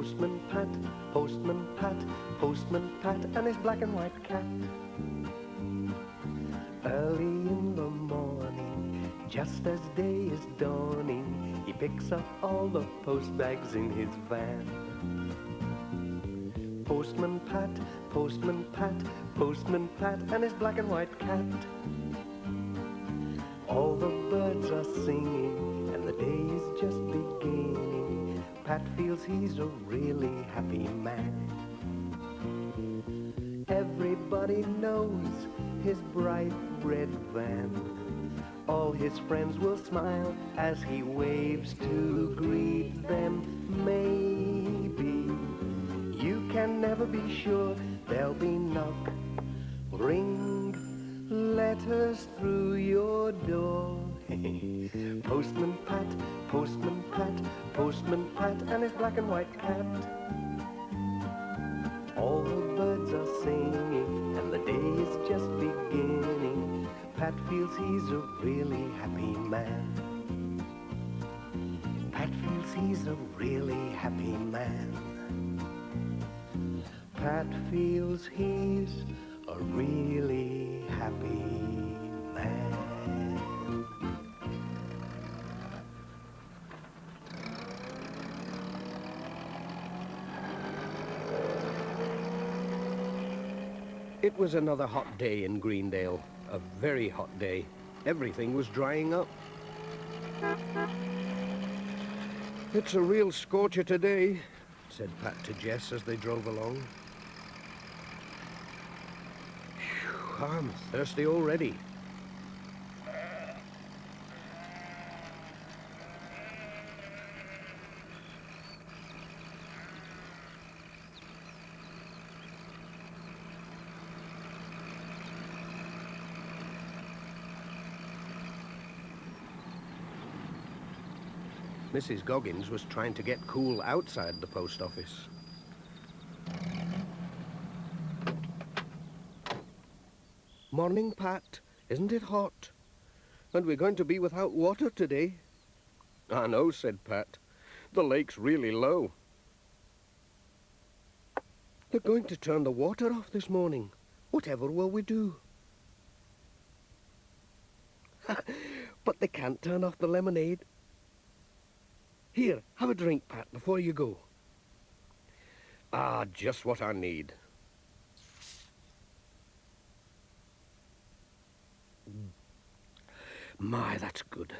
Postman Pat, Postman Pat, Postman Pat, and his black and white cat. Early in the morning, just as day is dawning, he picks up all the post bags in his van. Postman Pat, Postman Pat, Postman Pat, and his black and white cat. All the birds are singing, and the day is just beginning. Pat feels he's a really happy man. Everybody knows his bright red van. All his friends will smile as he waves to greet them. Maybe you can never be sure there'll be knock, ring, letters through your door. Postman Pat, Postman Pat, Postman Pat, and his black and white cat. All the birds are singing, and the day is just beginning. Pat feels he's a really happy man. Pat feels he's a really happy man. Pat feels he's a really happy man. It was another hot day in Greendale, a very hot day. Everything was drying up. It's a real scorcher today, said Pat to Jess as they drove along. Phew, I'm thirsty already. Mrs. Goggins was trying to get cool outside the post office. Morning, Pat. Isn't it hot? And we're going to be without water today. I know, said Pat. The lake's really low. They're going to turn the water off this morning. Whatever will we do? But they can't turn off the lemonade. Here, have a drink, Pat, before you go. Ah, just what I need. My, that's good.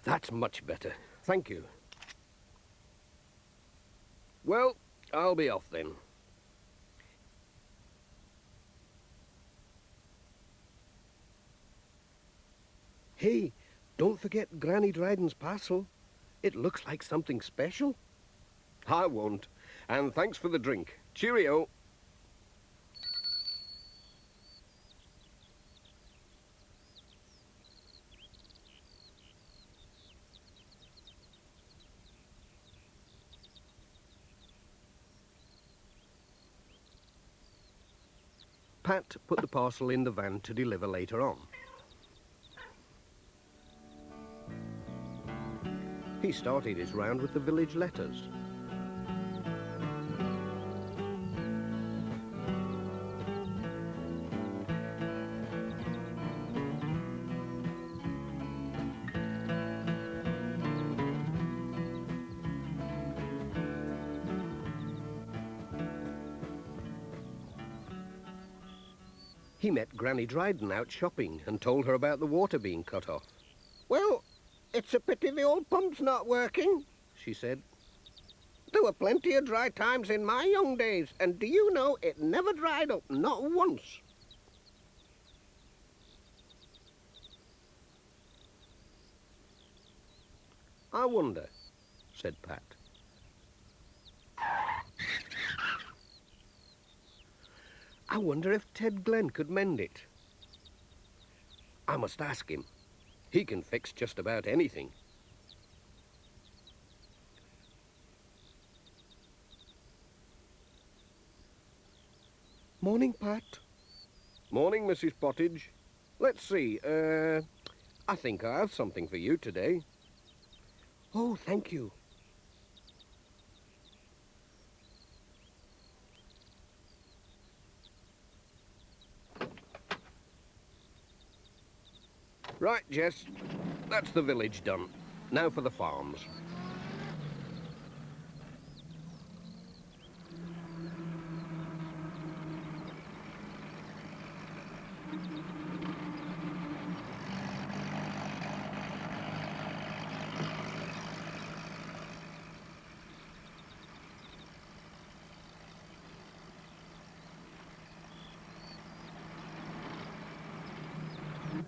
That's much better. Thank you. Well, I'll be off then. Hey, don't forget Granny Dryden's parcel. It looks like something special. I won't. And thanks for the drink. Cheerio. Pat put the parcel in the van to deliver later on. He started his round with the village letters. He met Granny Dryden out shopping and told her about the water being cut off. Well, it's a pity the old pump's not working, she said. There were plenty of dry times in my young days, and do you know it never dried up, not once. I wonder, said Pat. I wonder if Ted Glenn could mend it. I must ask him. He can fix just about anything. Morning, Pat. Morning, Mrs. Pottage. Let's see, I think I have something for you today. Oh, thank you. Right, Jess, that's the village done. Now for the farms.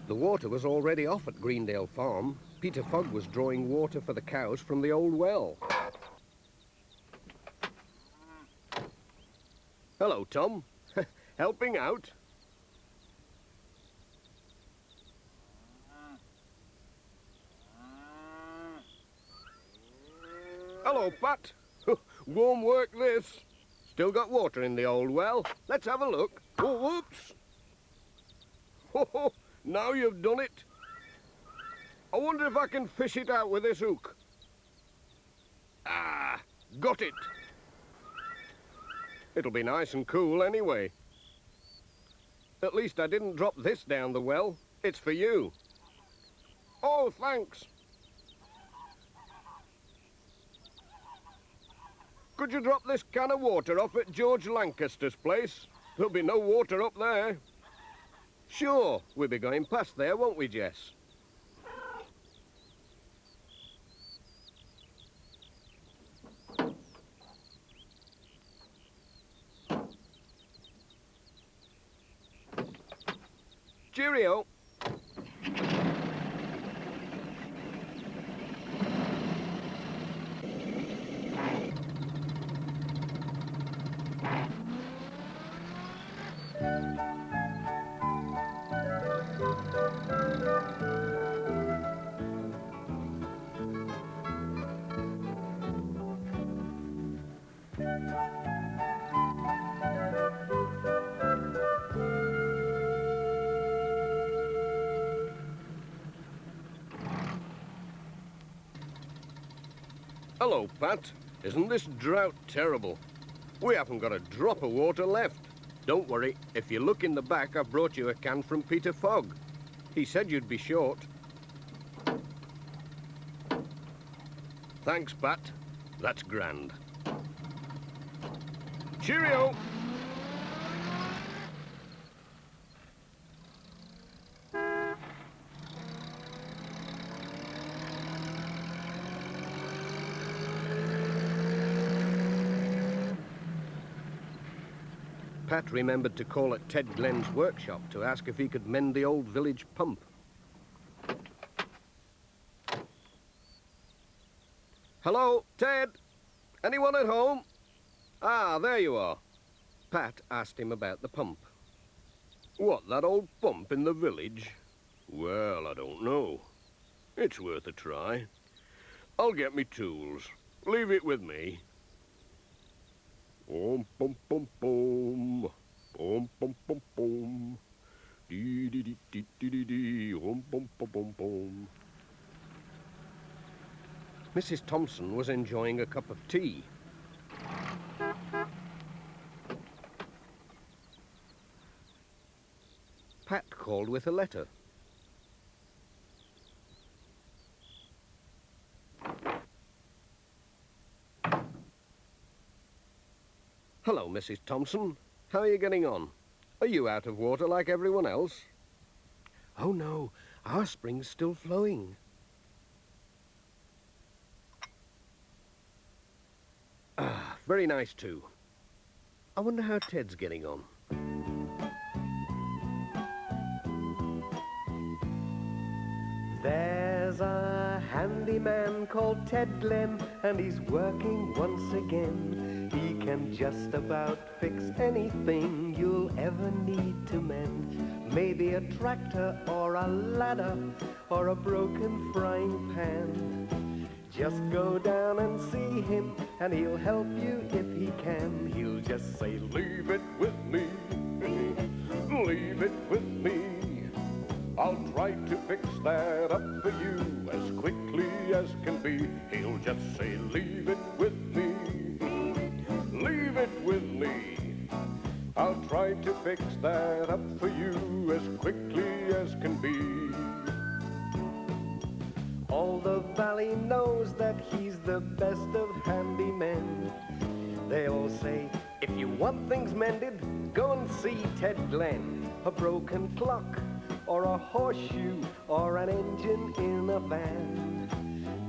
The water was already off at Greendale Farm. Peter Fogg was drawing water for the cows from the old well. Hello, Tom. Helping out? Hello, Pat. Warm work, this. Still got water in the old well. Let's have a look. Oh, whoops. Oh, now you've done it. I wonder if I can fish it out with this hook. Ah, got it. It'll be nice and cool anyway. At least I didn't drop this down the well. It's for you. Oh, thanks. Could you drop this can of water off at George Lancaster's place? There'll be no water up there. Sure, we'll be going past there, won't we, Jess? Cheerio. Hello, Pat. Isn't this drought terrible? We haven't got a drop of water left. Don't worry, if you look in the back, I've brought you a can from Peter Fogg. He said you'd be short. Thanks, Pat. That's grand. Cheerio! Pat remembered to call at Ted Glenn's workshop to ask if he could mend the old village pump. Hello, Ted? Anyone at home? Ah, there you are. Pat asked him about the pump. What, that old pump in the village? Well, I don't know. It's worth a try. I'll get me tools. Leave it with me. Om pum pum pum, om pum pum pum, dee dee dee dee dee dee dee, om pum pum pum pum. Mrs. Thompson was enjoying a cup of tea. Pat called with a letter. Hello, Mrs. Thompson. How are you getting on? Are you out of water like everyone else? Oh, no. Our spring's still flowing. Ah, very nice, too. I wonder how Ted's getting on. There's a handyman called Ted Glenn, and he's working once again. He can just about fix anything you'll ever need to mend. Maybe a tractor or a ladder or a broken frying pan. Just go down and see him, and he'll help you if he can. He'll just say, leave it with me, leave it with me. I'll try to fix that up for you as quickly as can be. He'll just say, leave it with me, leave it with me. I'll try to fix that up for you as quickly as can be. All the valley knows that he's the best of handymen. They all say, if you want things mended, go and see Ted Glenn. A broken clock, or a horseshoe, or an engine in a van.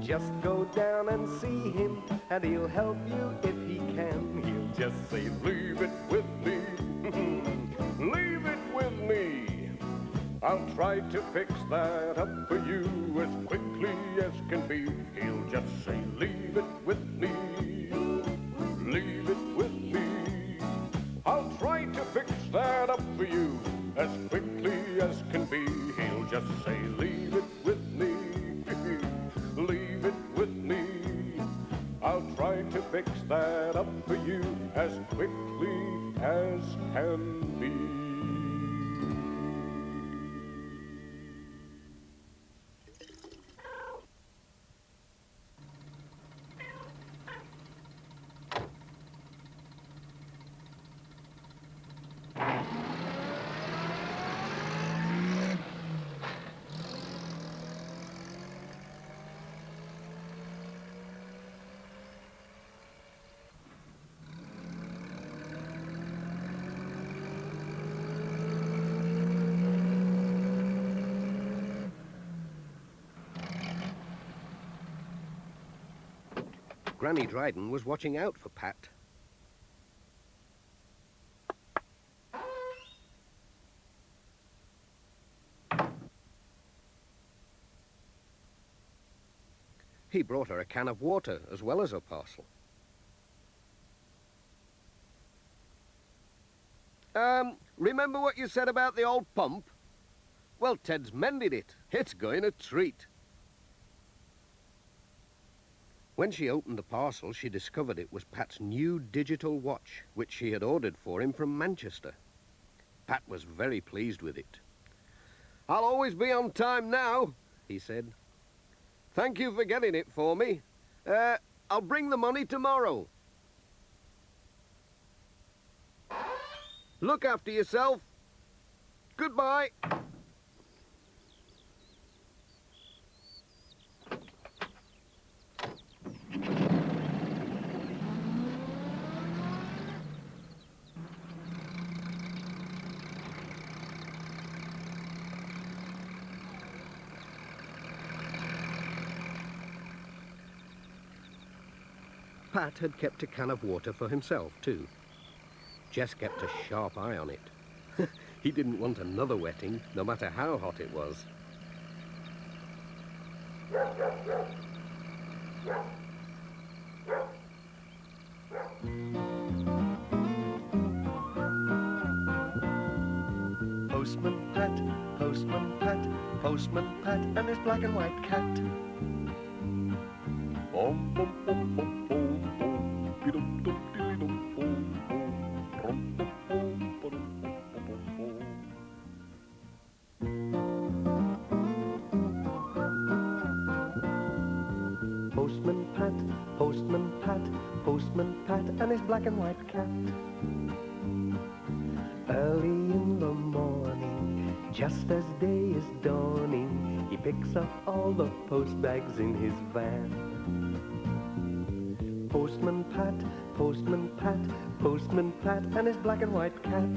Just go down and see him, and he'll help you if he can. He'll just say, leave it with me, leave it with me. I'll try to fix that up for you as quickly as can be. He'll just say, leave it with me, leave it with me. I'll try to fix that up for you as quickly as can be. He'll just say, leave it with me, leave it with me. I'll try to fix that up for you as quickly as can be. Granny Dryden was watching out for Pat. He brought her a can of water as well as a parcel. Remember what you said about the old pump? Well, Ted's mended it. It's going a treat. When she opened the parcel, she discovered it was Pat's new digital watch, which she had ordered for him from Manchester. Pat was very pleased with it. "I'll always be on time now," he said. "Thank you for getting it for me. I'll bring the money tomorrow. Look after yourself. Goodbye." Pat had kept a can of water for himself, too. Jess kept a sharp eye on it. He didn't want another wetting, no matter how hot it was. Postman Pat, Postman Pat, Postman Pat, and his black and white cat. Bum, bum, bum, bum, bum, bum, be-dum, dum, dilly-dum, bum, bum, rum, bum, bum, ba-dum, bum, bum, bum, bum. Postman Pat, Postman Pat, Postman Pat, and his black and white cat. Early in the morning, just as day is dawning, he picks up all the post bags in his van. Postman Pat, Postman Pat, Postman Pat, and his black and white cat.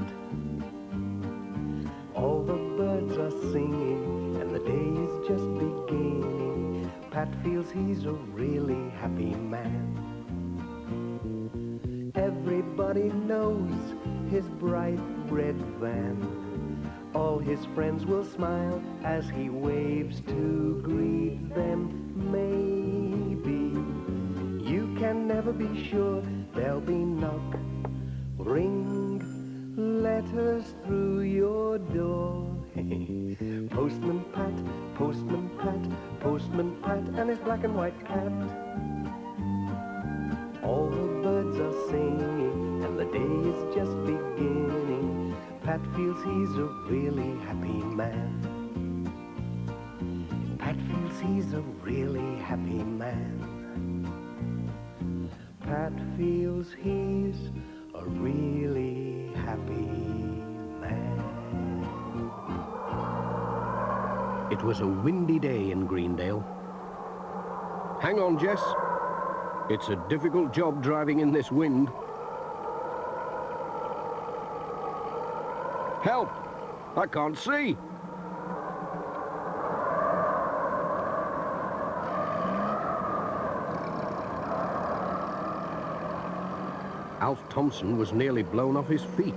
All the birds are singing, and the day is just beginning. Pat feels he's a really happy man. Everybody knows his bright red van. All his friends will smile as he waves to greet them. Maybe you can never be sure. There'll be knock, ring, letters through your door. Postman Pat, Postman Pat, Postman Pat, and his black and white cat. All the birds are singing, and the day is just beginning. Pat feels he's a really happy man. he's a really happy man. Pat feels he's a really happy man. It was a windy day in Greendale. Hang on, Jess. It's a difficult job driving in this wind. Help! I can't see. Alf Thompson was nearly blown off his feet.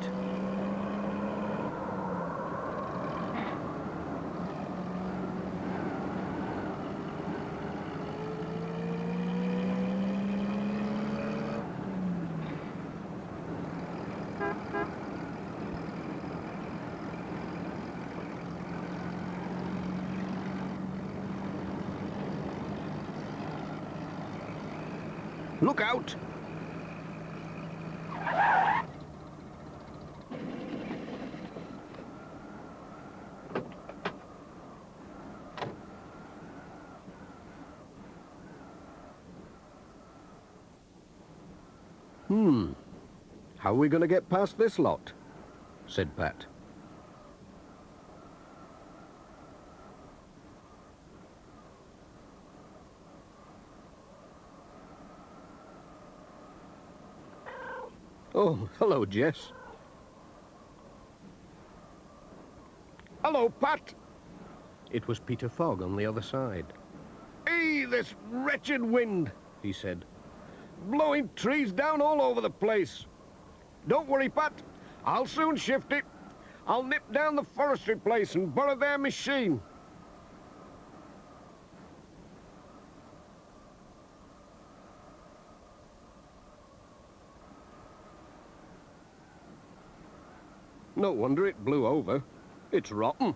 Look out! How are we going to get past this lot? Said Pat. Oh, hello, Jess. Hello, Pat. It was Peter Fogg on the other side. Hey, this wretched wind, he said. Blowing trees down all over the place. Don't worry, Pat. I'll soon shift it. I'll nip down the forestry place and borrow their machine. No wonder it blew over. It's rotten.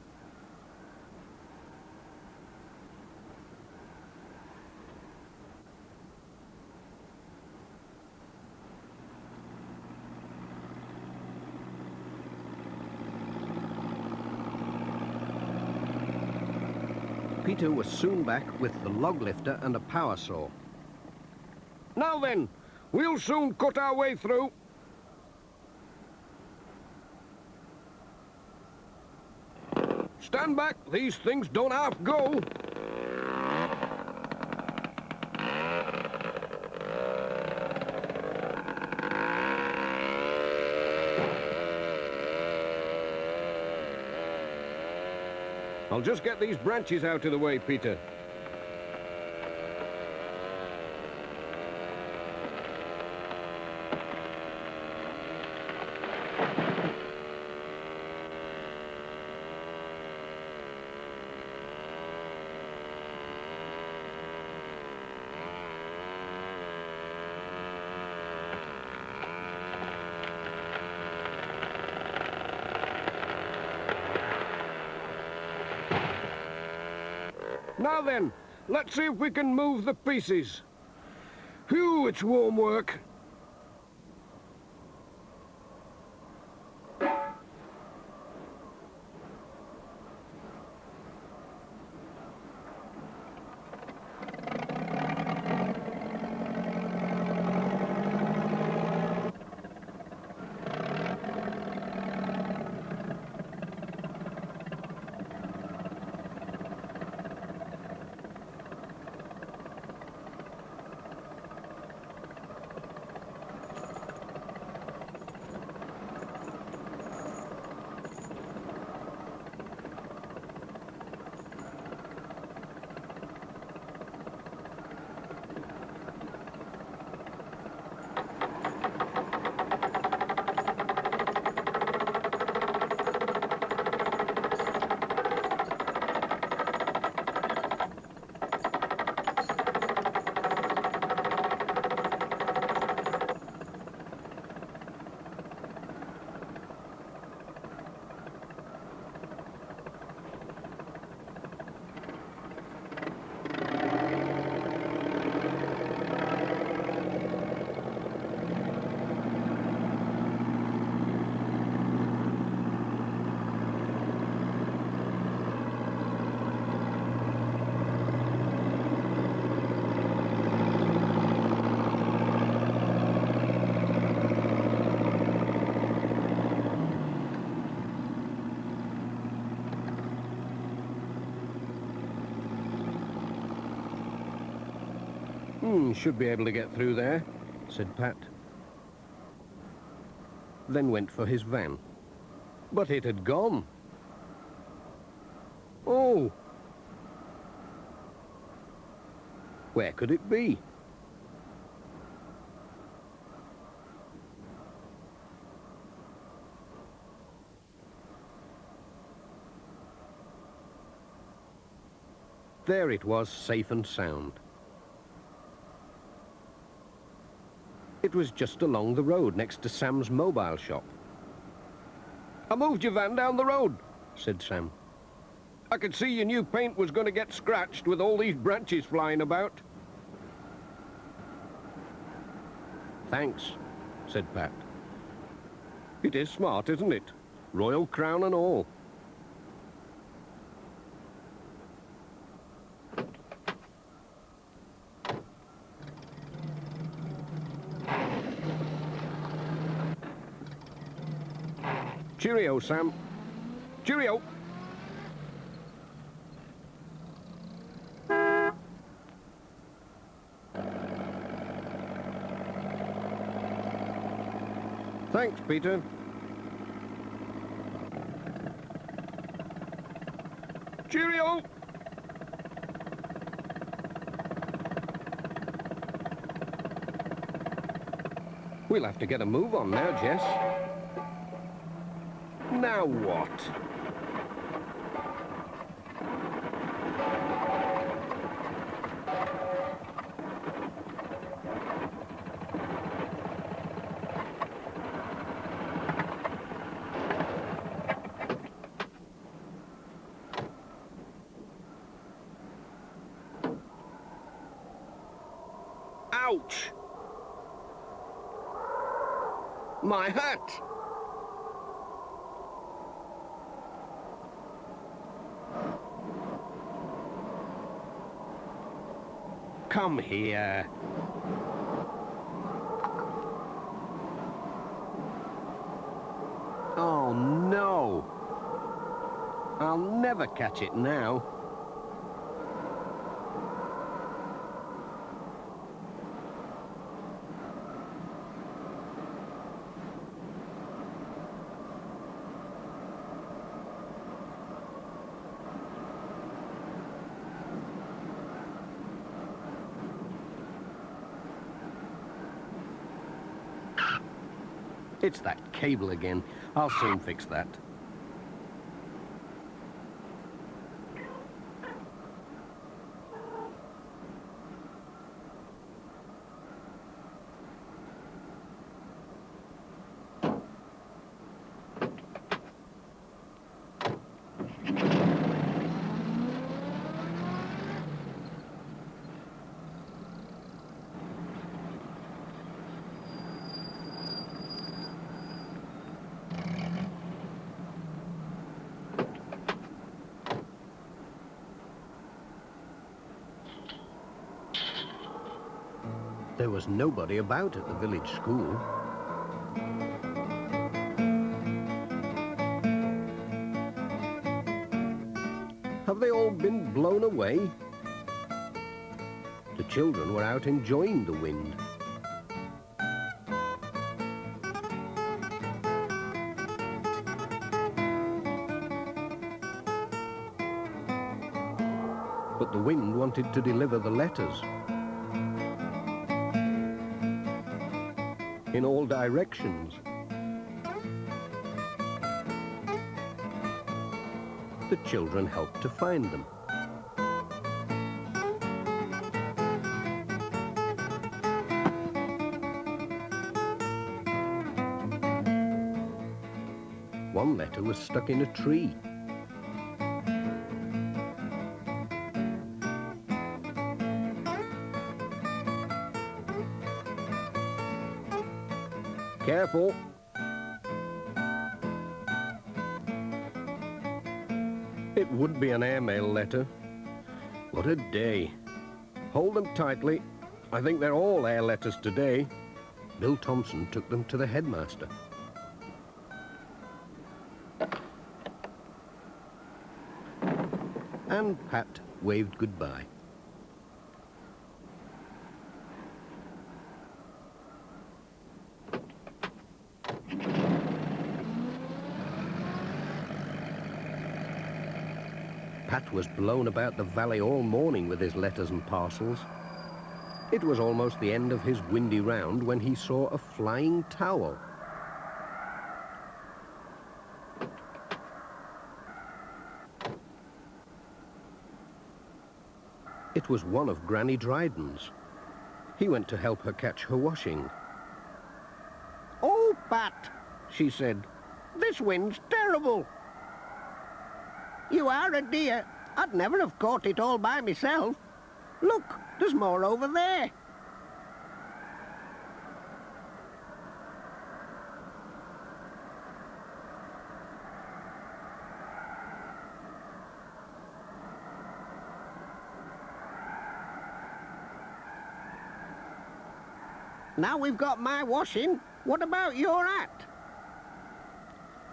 Peter was soon back with the log lifter and a power saw. Now then, we'll soon cut our way through. Stand back, these things don't half go. I'll just get these branches out of the way, Peter. Now then, let's see if we can move the pieces. Phew, it's warm work. Should be able to get through there, said Pat. Then went for his van. But it had gone. Oh! Where could it be? There it was, safe and sound. It was just along the road next to Sam's mobile shop. I moved your van down the road, said Sam. I could see your new paint was going to get scratched with all these branches flying about. Thanks, said Pat. It is smart, isn't it? Royal crown and all. Cheerio, Sam. Cheerio. Thanks, Peter. Cheerio. We'll have to get a move on now, Jess. Now what? Ouch! My hat! Come here. Oh, no. I'll never catch it now. It's that cable again. I'll soon fix that. There was nobody about at the village school. Have they all been blown away? The children were out enjoying the wind. But the wind wanted to deliver the letters. In all directions. The children helped to find them. One letter was stuck in a tree. Careful. It would be an airmail letter. What a day. Hold them tightly. I think they're all air letters today. Bill Thompson took them to the headmaster. And Pat waved goodbye. Pat was blown about the valley all morning with his letters and parcels. It was almost the end of his windy round when he saw a flying towel. It was one of Granny Dryden's. He went to help her catch her washing. "Oh, Pat," she said, "this wind's terrible." "You are a dear. I'd never have caught it all by myself. Look, there's more over there." "Now we've got my washing, what about your hat?"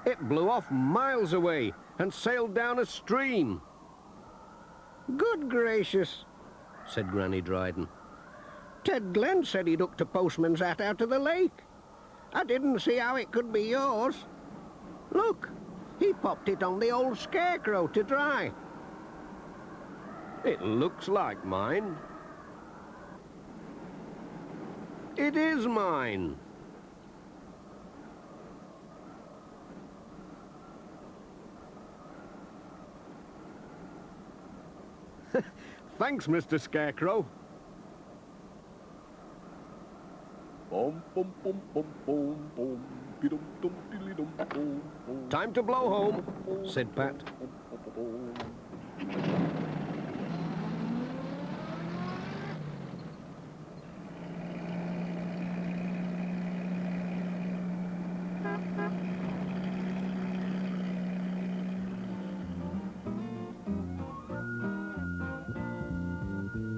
"It blew off miles away and sailed down a stream." "Good gracious," said Granny Dryden. "Ted Glenn said he'd hooked a postman's hat out of the lake. I didn't see how it could be yours. Look, he popped it on the old scarecrow to dry." "It looks like mine." "It is mine." "Thanks, Mr. Scarecrow." Bum bum bum bum bum bum, bidum dum dilly dum bum bum. "Time to blow home," said Pat.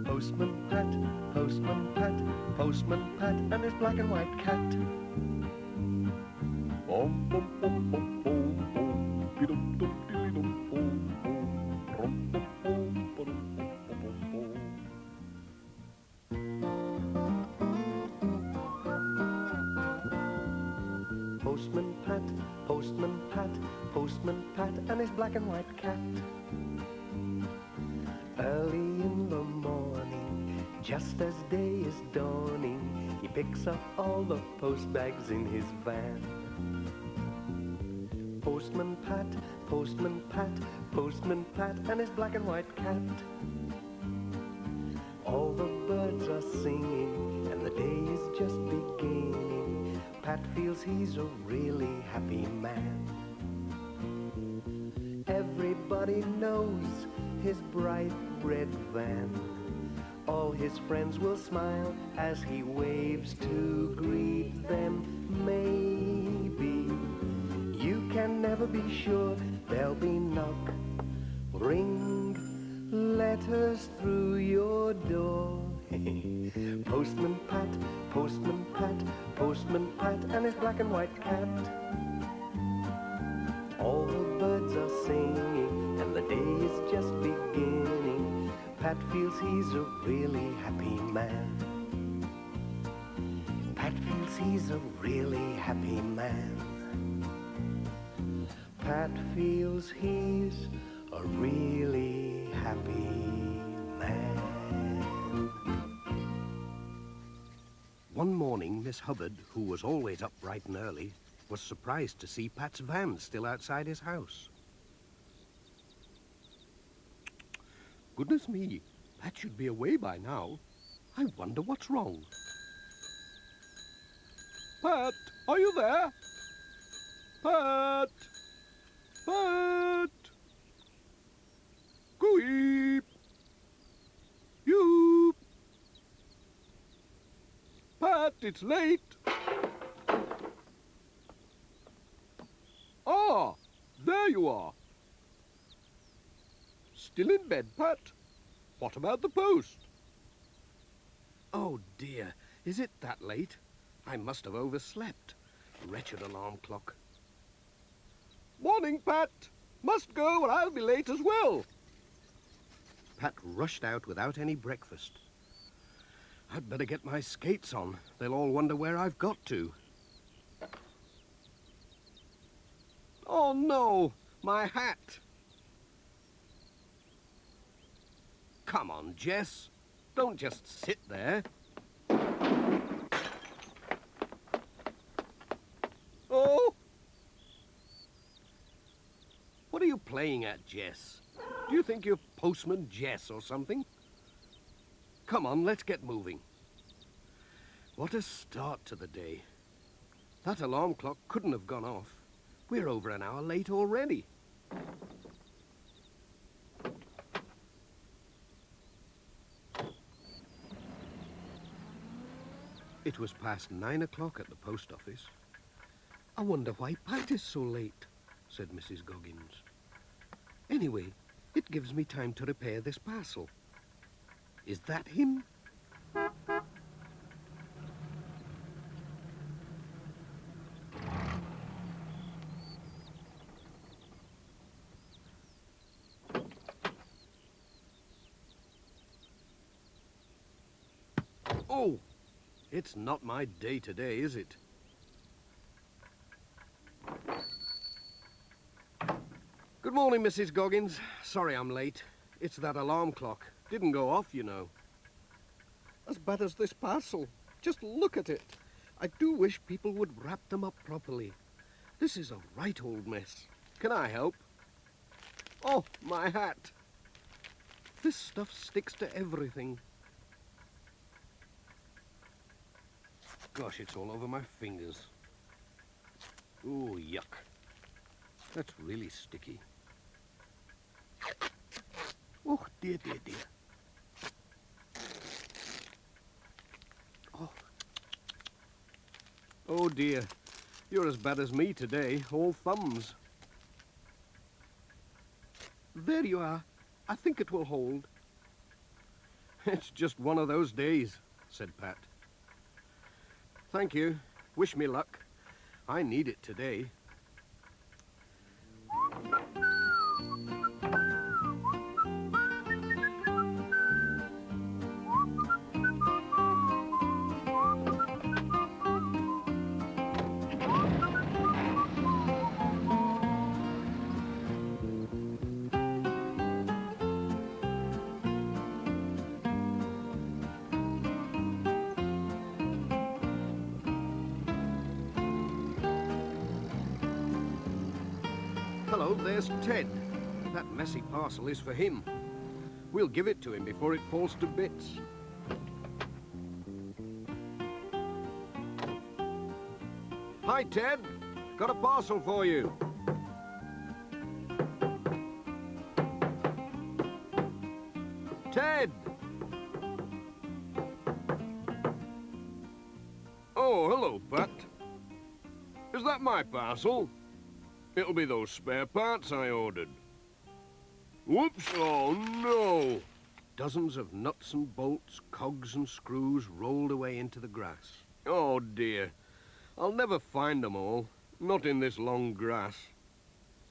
Postman Pat, Postman Pat, Postman Pat, and his black and white cat. Bum bum bum bum bum bum, bidum dum dilly dum bum bum, rum bum bum badum bum bum bum. Postman Pat, Postman Pat, Postman Pat, and his black and white cat. Early in the morning, just as day is dawning, he picks up all the post bags in his van. Postman Pat, Postman Pat, Postman Pat, and his black and white cat. All the birds are singing, and the day is just beginning. Pat feels he's a really happy man. Everybody knows his bright red van. All his friends will smile as he waves to greet them. Maybe you can never be sure. There'll be knock, ring, letters through your door. Postman Pat, Postman Pat, Postman Pat, and his black and white cat. All the birds are singing, and the day is just beginning. Pat feels he's a really happy man. Pat feels he's a really happy man. Pat feels he's a really happy man. One morning, Miss Hubbard, who was always up bright and early, was surprised to see Pat's van still outside his house. "Goodness me, Pat should be away by now. I wonder what's wrong." Pat, are you there? Pat! Pat! Gooip! Yoop! Pat, it's late. Ah, there you are. Still in bed, Pat? What about the post? "Oh dear, is it that late? I must have overslept. Wretched alarm clock." Morning, Pat. Must go or I'll be late as well. Pat rushed out without any breakfast. "I'd better get my skates on. They'll all wonder where I've got to." "Oh no, my hat." Come on, Jess. Don't just sit there. Oh! What are you playing at, Jess? Do you think you're Postman Jess or something? Come on, let's get moving. What a start to the day. That alarm clock couldn't have gone off. We're over an hour late already. It was past 9 o'clock at the post office. I wonder why Pat is so late, said Mrs. Goggins. Anyway, it gives me time to repair this parcel. Is that him? Oh, it's not my day today, is it? Good morning, Mrs. Goggins. Sorry I'm late. It's that alarm clock. Didn't go off, you know. As bad as this parcel. Just look at it. I do wish people would wrap them up properly. This is a right old mess. Can I help? Oh, my hat. This stuff sticks to everything. Gosh, it's all over my fingers. Ooh, yuck. That's really sticky. Oh, dear, dear, dear. Oh. Oh, dear. You're as bad as me today, all thumbs. There you are. I think it will hold. It's just one of those days, said Pat. Thank you. Wish me luck. I need it today. Hello, there's Ted. That messy parcel is for him. We'll give it to him before it falls to bits. Hi, Ted. Got a parcel for you. Ted! Oh, hello, Pat. Is that my parcel? It'll be those spare parts I ordered. Whoops, oh no! Dozens of nuts and bolts, cogs and screws rolled away into the grass. Oh dear. I'll never find them all. Not in this long grass.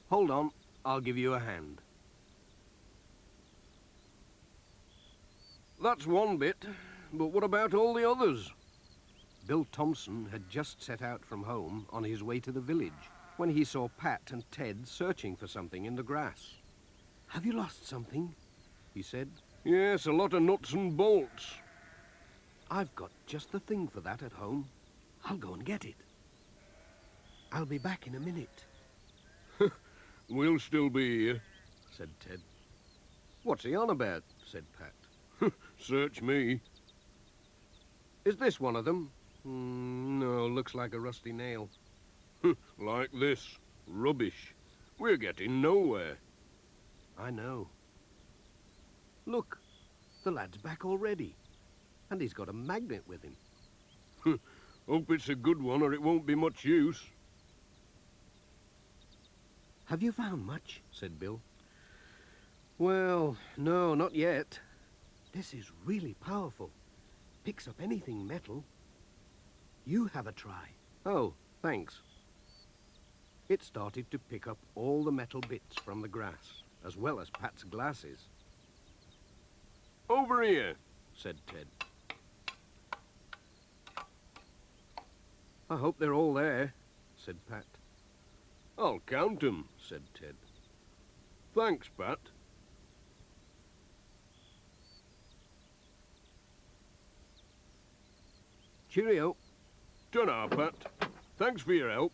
Hold on, I'll give you a hand. That's one bit, but what about all the others? Bill Thompson had just set out from home on his way to the village when he saw Pat and Ted searching for something in the grass. Have you lost something? He said. Yes, a lot of nuts and bolts. I've got just the thing for that at home. I'll go and get it. I'll be back in a minute. We'll still be here, said Ted. What's he on about? Said Pat. Search me. Is this one of them? No, looks like a rusty nail. Like this. Rubbish. We're getting nowhere. I know. Look, the lad's back already. And he's got a magnet with him. Hope it's a good one or it won't be much use. Have you found much? Said Bill. Well, no, not yet. This is really powerful. Picks up anything metal. You have a try. Oh, thanks. It started to pick up all the metal bits from the grass, as well as Pat's glasses. Over here, said Ted. I hope they're all there, said Pat. I'll count 'em, said Ted. Thanks, Pat. Cheerio. Ta-ra, Pat. Thanks for your help.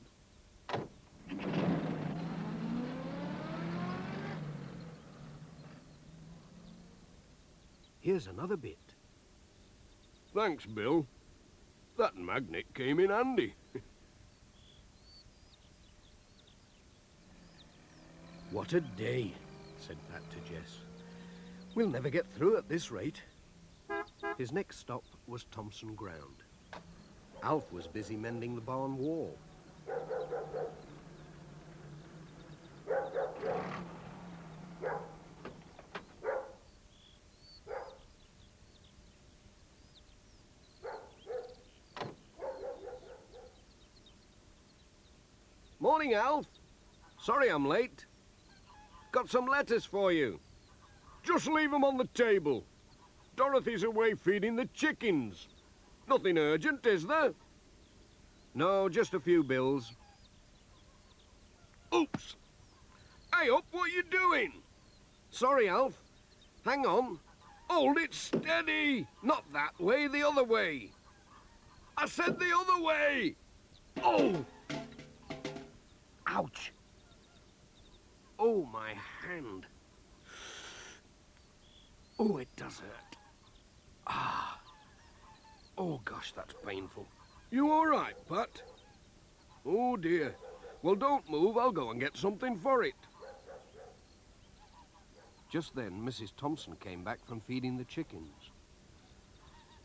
Here's another bit. Thanks, Bill. That magnet came in handy. What a day, said Pat to Jess. We'll never get through at this rate. His next stop was Thompson Ground. Alf was busy mending the barn wall. Morning, Alf. Sorry I'm late. Got some letters for you. Just leave them on the table. Dorothy's away feeding the chickens. Nothing urgent, is there? No, just a few bills. Oops! Hey up, what are you doing? Sorry, Alf. Hang on. Hold it steady! Not that way, the other way. I said the other way! Oh! Ouch! Oh, my hand. Oh, it does hurt. Ah. Oh, gosh, that's painful. You all right, Pat? Oh, dear. Well, don't move. I'll go and get something for it. Just then, Mrs. Thompson came back from feeding the chickens.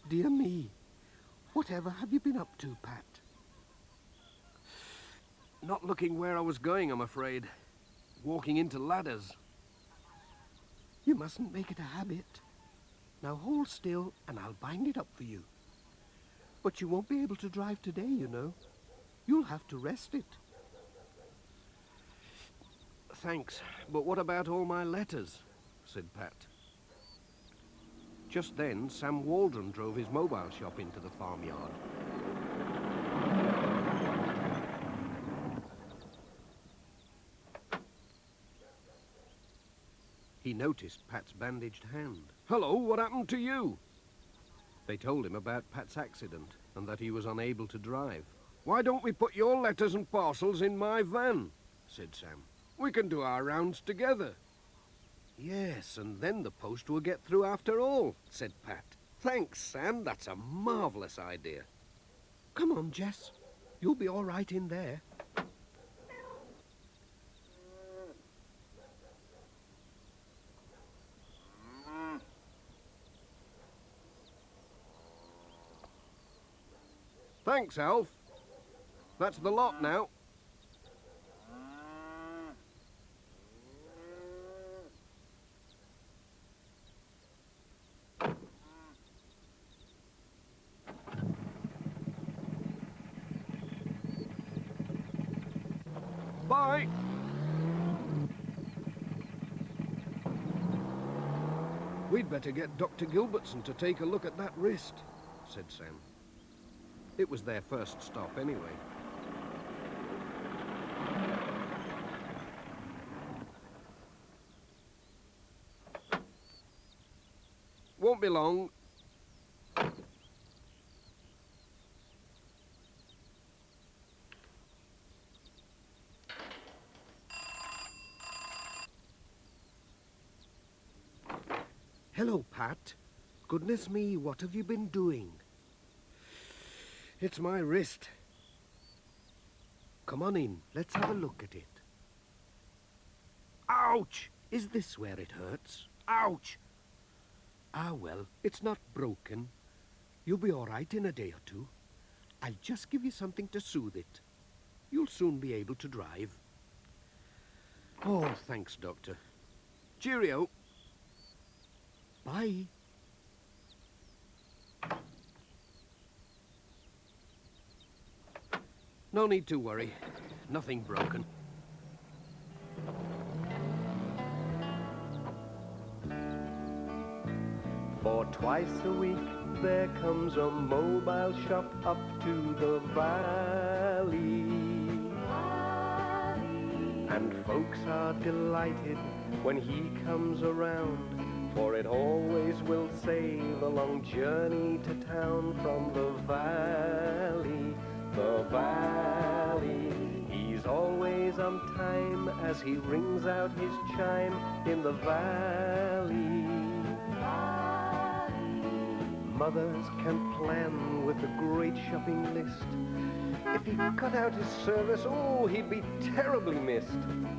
Dear me, whatever have you been up to, Pat? Not looking where I was going, I'm afraid. Walking into ladders. You mustn't make it a habit. Now hold still and I'll bind it up for you. But you won't be able to drive today, you know. You'll have to rest it. Thanks, but what about all my letters? Said Pat. Just then, Sam Waldron drove his mobile shop into the farmyard. He noticed Pat's bandaged hand. Hello, what happened to you? They told him about Pat's accident and that he was unable to drive. Why don't we put your letters and parcels in my van? Said Sam. We can do our rounds together. Yes, and then the post will get through after all, said Pat. Thanks, Sam. That's a marvellous idea. Come on, Jess. You'll be all right in there. Thanks, Alf. That's the lot now. Bye. We'd better get Dr. Gilbertson to take a look at that wrist, said Sam. It was their first stop anyway. Won't be long. Hello, Pat. Goodness me, what have you been doing? It's my wrist. Come on in, let's have a look at it. Ouch! Is this where it hurts? Ouch! Ah, well, it's not broken. You'll be all right in a day or two. I'll just give you something to soothe it. You'll soon be able to drive. Oh, thanks, Doctor. Cheerio. Bye. No need to worry. Nothing broken. For twice a week there comes a mobile shop up to the valley. And folks are delighted when he comes around, for it always will save a long journey to town from the valley, the valley. He's always on time as he rings out his chime in the valley. Mothers can plan with a great shopping list. If he cut out his service, oh, he'd be terribly missed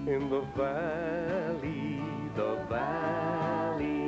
in the valley, the valley.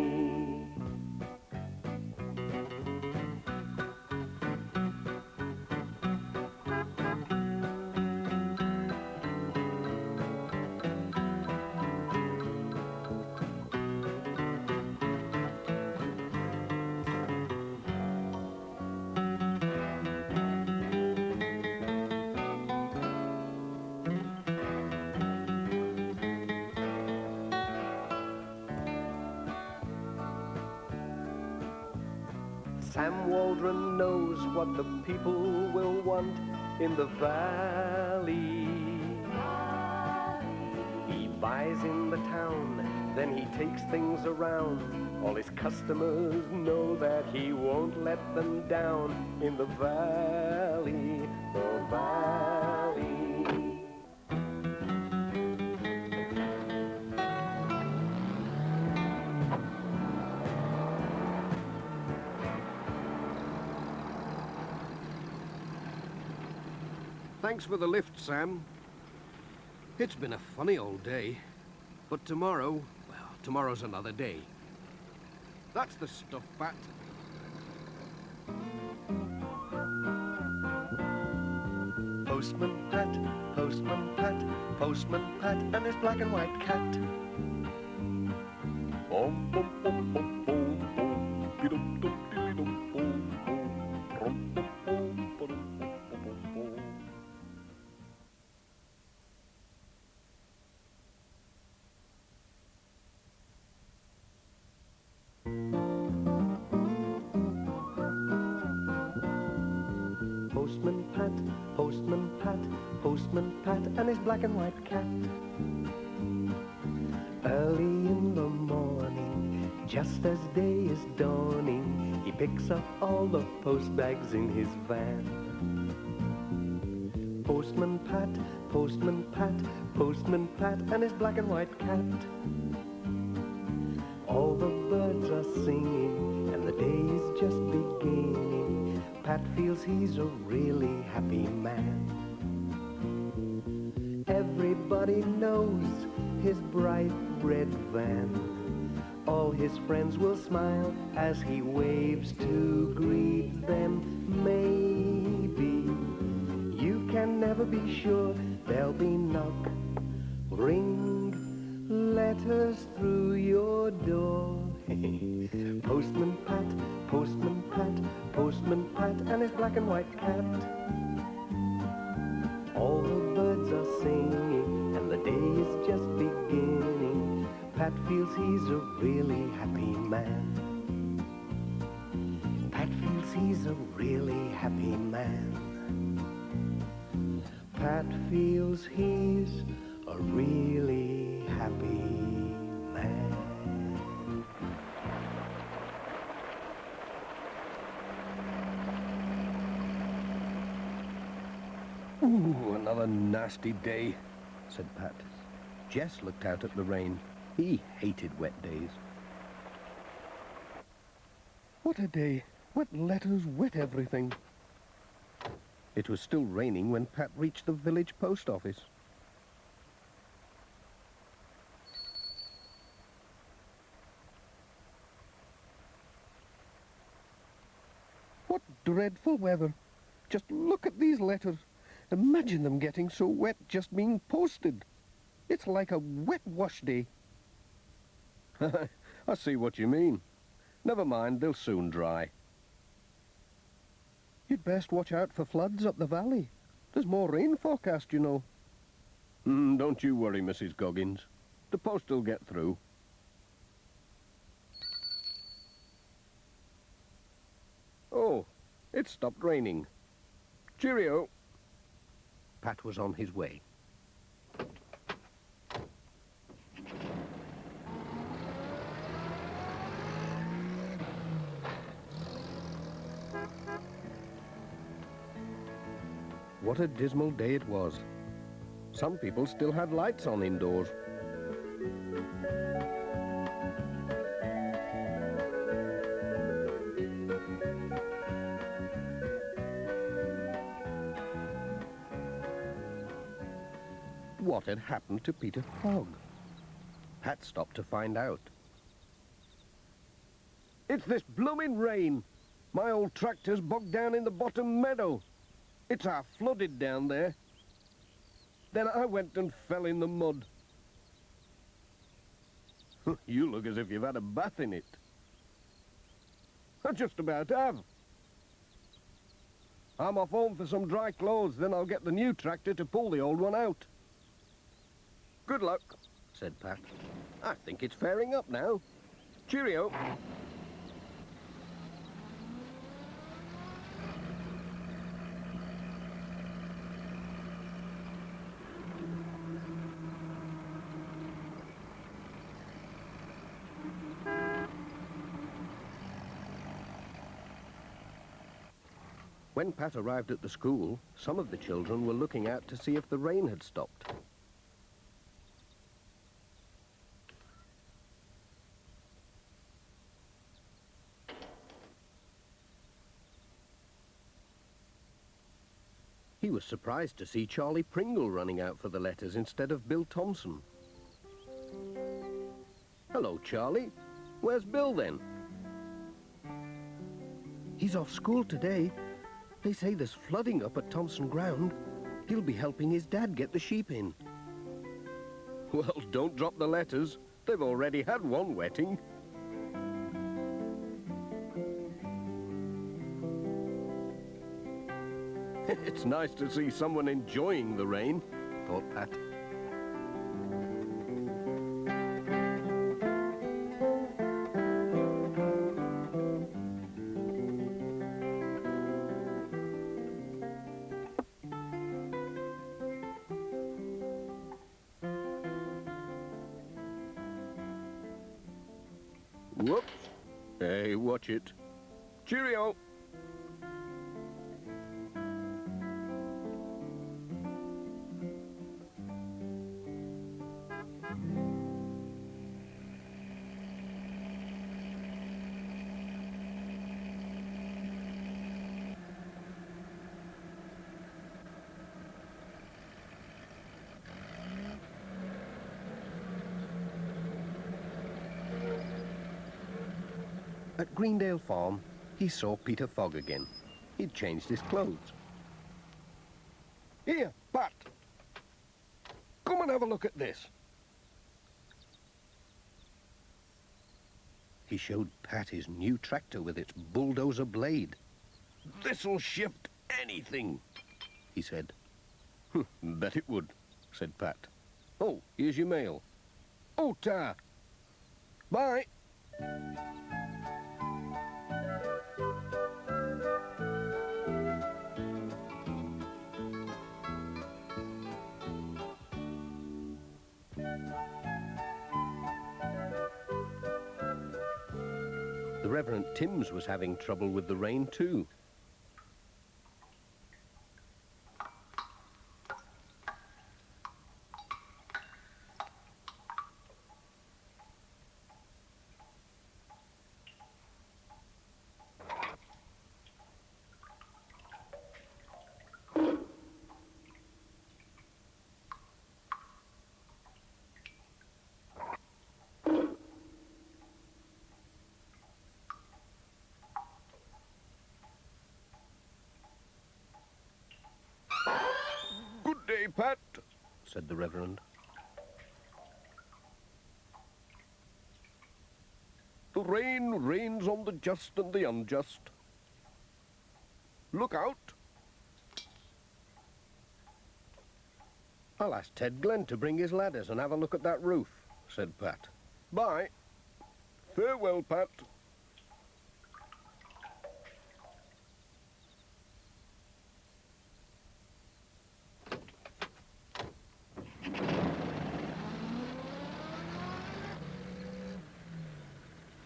Sam Waldron knows what the people will want in the valley. He buys in the town, then he takes things around. All his customers know that he won't let them down in the valley, the valley. Thanks for the lift, Sam. It's been a funny old day, but tomorrow, well, tomorrow's another day. That's the stuff, Pat. Postman Pat, Postman Pat, Postman Pat, and his black and white cat. Bum, bum, bum, bum, bum, bum, dee-dum, dum, dee-dum, bum, bum, rum, bum, bum, ba-dum, bum, bum, bum, bum. Postman Pat, Postman Pat, Postman Pat, and his black and white cat. Early in the morning, just as day is dawning, he picks up all the post bags in his van. Postman Pat, Postman Pat, Postman Pat, and his black and white cat. All the birds are singing, and the day is just beginning. Pat feels he's a really happy man. Everybody knows his bright red van. All his friends will smile as he waves to greet them. Maybe you can never be sure. There'll be knock, ring, letters through your door. Postman Pat, Postman Pat, Postman Pat, and his black and white cat. All the birds are singing, and the day is just beginning. Pat feels he's a really happy man. Pat feels he's a really happy man. Pat feels he's a really happy man. Ooh, another nasty day, said Pat. Jess looked out at the rain. He hated wet days. What a day. Wet letters, wet everything. It was still raining when Pat reached the village post office. What dreadful weather. Just look at these letters. Imagine them getting so wet just being posted. It's like a wet wash day. I see what you mean. Never mind, they'll soon dry. You'd best watch out for floods up the valley. There's more rain forecast, you know. Don't you worry, Mrs. Goggins. The post will get through. Oh, it stopped raining. Cheerio. Pat was on his way. What a dismal day it was. Some people still had lights on indoors. What had happened to Peter Fogg? Pat stopped to find out. It's this blooming rain. My old tractor's bogged down in the bottom meadow. It's half flooded down there. Then I went and fell in the mud. You look as if you've had a bath in it. I just about have. I'm off home for some dry clothes, then I'll get the new tractor to pull the old one out. Good luck, said Pat. I think it's fairing up now. Cheerio. When Pat arrived at the school, some of the children were looking out to see if the rain had stopped. He was surprised to see Charlie Pringle running out for the letters instead of Bill Thompson. Hello, Charlie. Where's Bill, then? He's off school today. They say there's flooding up at Thompson Ground. He'll be helping his dad get the sheep in. Well, don't drop the letters. They've already had one wetting. It's nice to see someone enjoying the rain, thought Pat. Whoops. Hey, watch it. Cheerio. At Greendale Farm, he saw Peter Fogg again. He'd changed his clothes. Here, Pat. Come and have a look at this. He showed Pat his new tractor with its bulldozer blade. This'll shift anything, he said. Bet it would, said Pat. Oh, here's your mail. Oh, ta. Bye. The Reverend Timms was having trouble with the rain too. Good day, Pat, said the Reverend. The rain rains on the just and the unjust. Look out. I'll ask Ted Glenn to bring his ladders and have a look at that roof, said Pat. Bye. Farewell, Pat.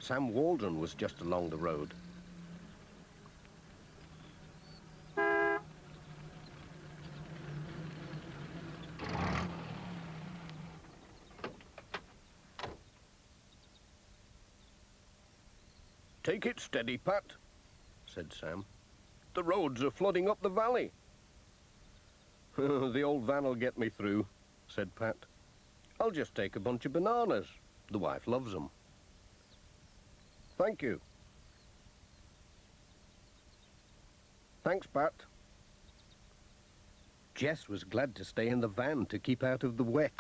Sam Waldron was just along the road. Take it steady, Pat, said Sam. The roads are flooding up the valley. The old van'll get me through, said Pat. I'll just take a bunch of bananas. The wife loves 'em. Thank you. Thanks, Pat. Jess was glad to stay in the van to keep out of the wet.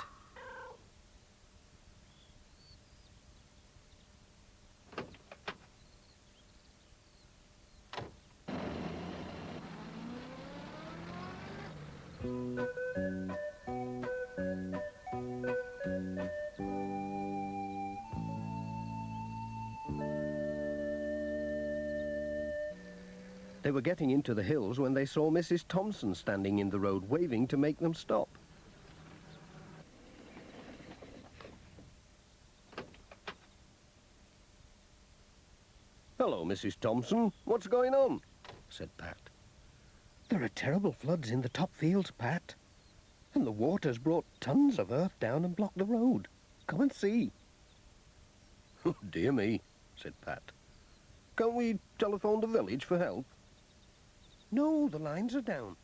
They were getting into the hills when they saw Mrs. Thompson standing in the road, waving to make them stop. Hello, Mrs. Thompson. What's going on? Said Pat. There are terrible floods in the top fields, Pat. And the water's brought tons of earth down and blocked the road. Come and see. Oh, dear me, said Pat. Can't we telephone the village for help? No, the lines are down.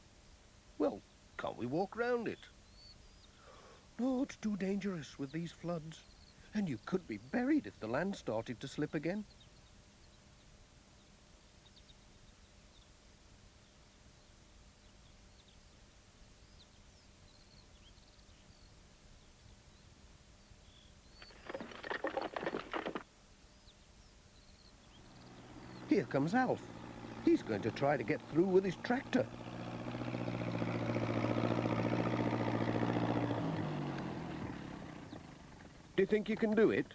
Well, can't we walk round it? No, it's too dangerous with these floods. And you could be buried if the land started to slip again. Here comes Alf. He's going to try to get through with his tractor. Do you think you can do it?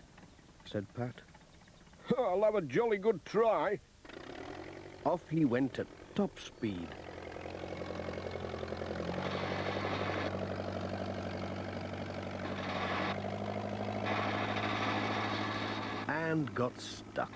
Said Pat. I'll have a jolly good try. Off he went at top speed. And got stuck.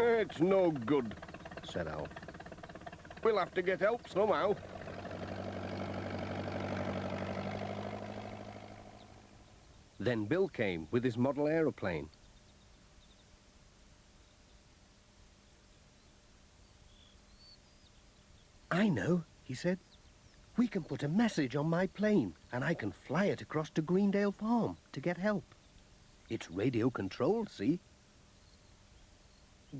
It's no good, said Alf. We'll have to get help somehow. Then Bill came with his model aeroplane. I know, he said. We can put a message on my plane and I can fly it across to Greendale Farm to get help. It's radio controlled, see?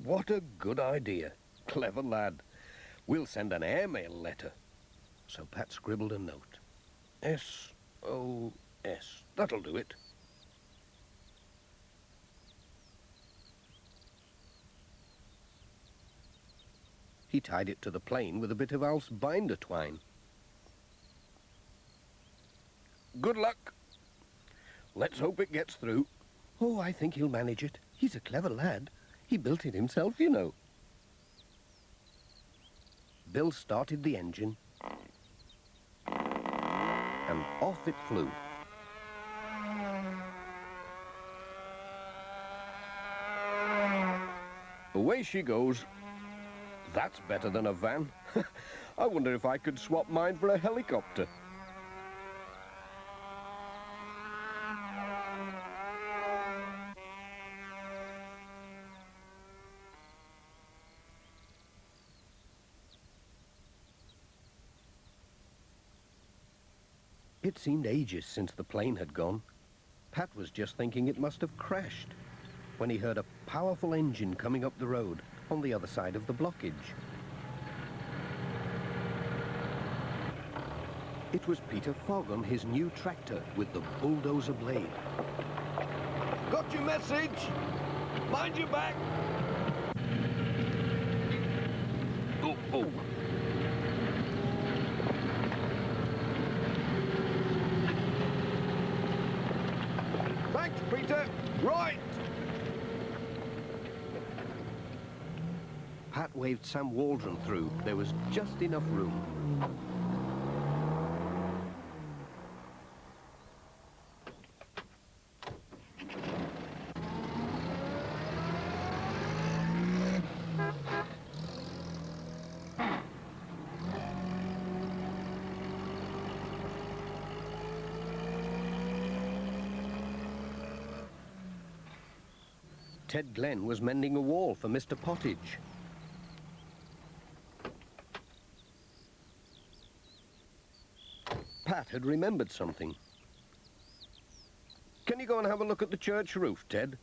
What a good idea. Clever lad. We'll send an airmail letter. So Pat scribbled a note. S-O-S. That'll do it. He tied it to the plane with a bit of Alf's binder twine. Good luck. Let's hope it gets through. Oh, I think he'll manage it. He's a clever lad. He built it himself, you know. Bill started the engine, and off it flew. Away she goes. That's better than a van. I wonder if I could swap mine for a helicopter. It seemed ages since the plane had gone. Pat was just thinking it must have crashed when he heard a powerful engine coming up the road on the other side of the blockage. It was Peter Fogg on his new tractor with the bulldozer blade. Got your message! Mind your back! Oh. Thanks, Peter. Right. Pat waved Sam Waldron through. There was just enough room. Ted Glenn was mending a wall for Mr. Pottage. Pat had remembered something. Can you go and have a look at the church roof, Ted?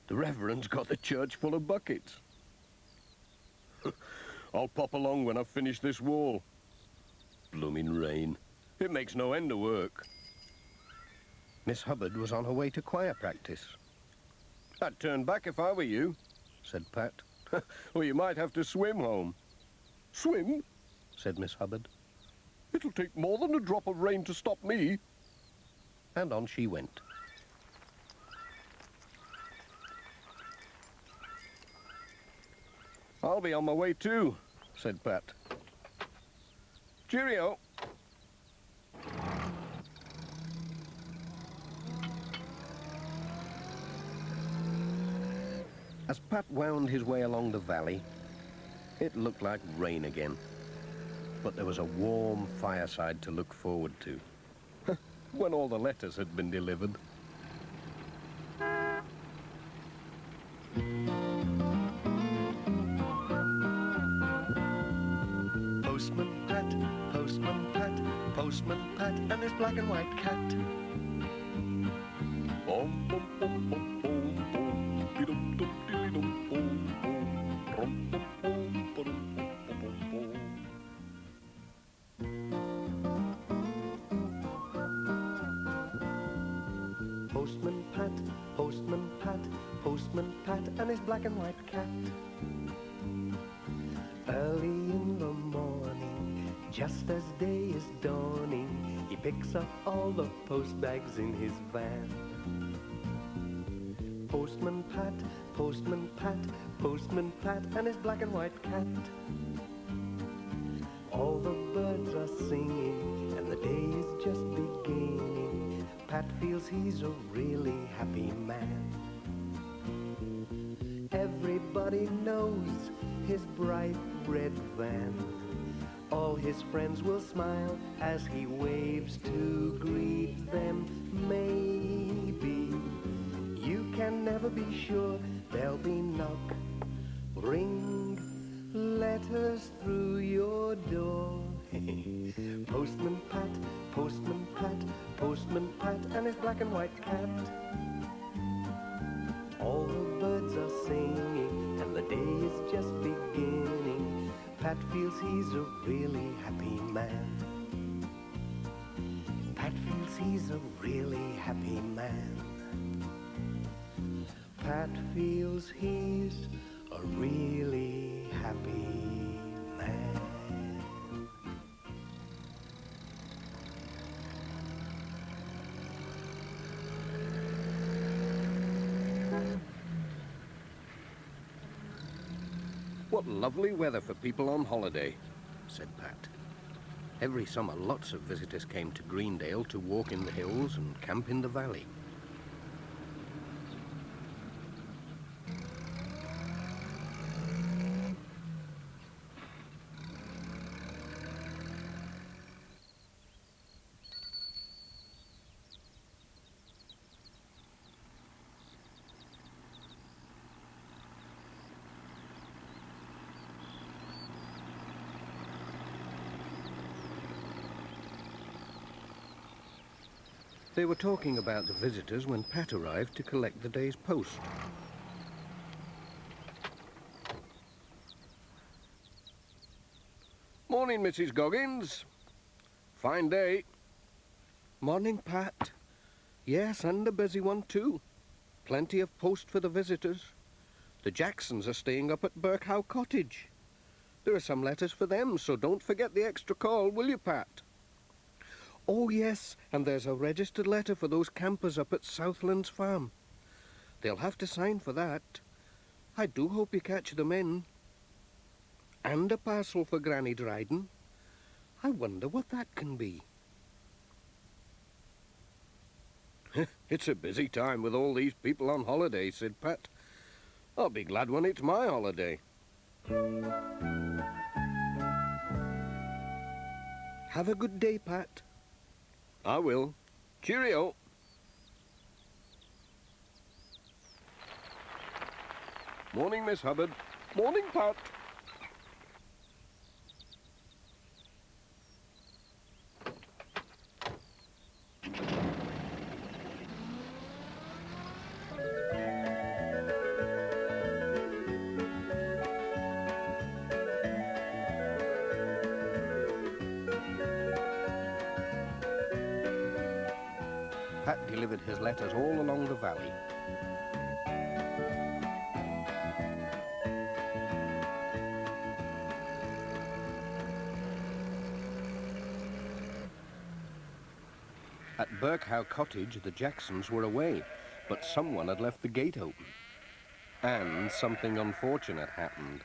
The Reverend's got the church full of buckets. I'll pop along when I've finished this wall. Blooming rain. It makes no end of work. Miss Hubbard was on her way to choir practice. I'd turn back if I were you, said Pat. Or you might have to swim home. Swim? Said Miss Hubbard. It'll take more than a drop of rain to stop me. And on she went. I'll be on my way too, said Pat. Cheerio. As Pat wound his way along the valley, it looked like rain again. But there was a warm fireside to look forward to. When all the letters had been delivered. Postman Pat, Postman Pat, Postman Pat, and his black and white cat. Bum, bum, bum, bum, bum, bum. Dee-dum, dum, dee-dum, bum, bum. Rum, bum, bum, ba-dum, bum, bum, bum, bum. Postman Pat, Postman Pat, Postman Pat, and his black and white cat. Early in the morning, just as day is dawning, he picks up all the post bags in his van. Postman Pat, Postman Pat, Postman Pat, and his black and white cat. All the birds are singing, and the day is just beginning. Pat feels he's a really happy man. Everybody knows his bright red van. All his friends will smile as he waves to greet them. Maybe you can never be sure. There'll be knock, ring, letters through your door. Postman Pat, Postman Pat, Postman Pat, and his black and white cat. All the birds are singing, and the day is just beginning. Pat feels he's a really happy man. Pat feels he's a really happy man. Pat feels he's a really happy man. What lovely weather for people on holiday, said Pat. Every summer, lots of visitors came to Greendale to walk in the hills and camp in the valley. They were talking about the visitors when Pat arrived to collect the day's post. Morning, Mrs. Goggins. Fine day. Morning, Pat. Yes, and a busy one too. Plenty of post for the visitors. The Jacksons are staying up at Birkhow Cottage. There are some letters for them, so don't forget the extra call, will you, Pat? Oh, yes, and there's a registered letter for those campers up at Southlands Farm. They'll have to sign for that. I do hope you catch them in. And a parcel for Granny Dryden. I wonder what that can be. It's a busy time with all these people on holiday, said Pat. I'll be glad when it's my holiday. Have a good day, Pat. I will. Cheerio. Morning, Miss Hubbard. Morning, Pat. Pat delivered his letters all along the valley. At Birkhow Cottage, the Jacksons were away, but someone had left the gate open. And something unfortunate happened.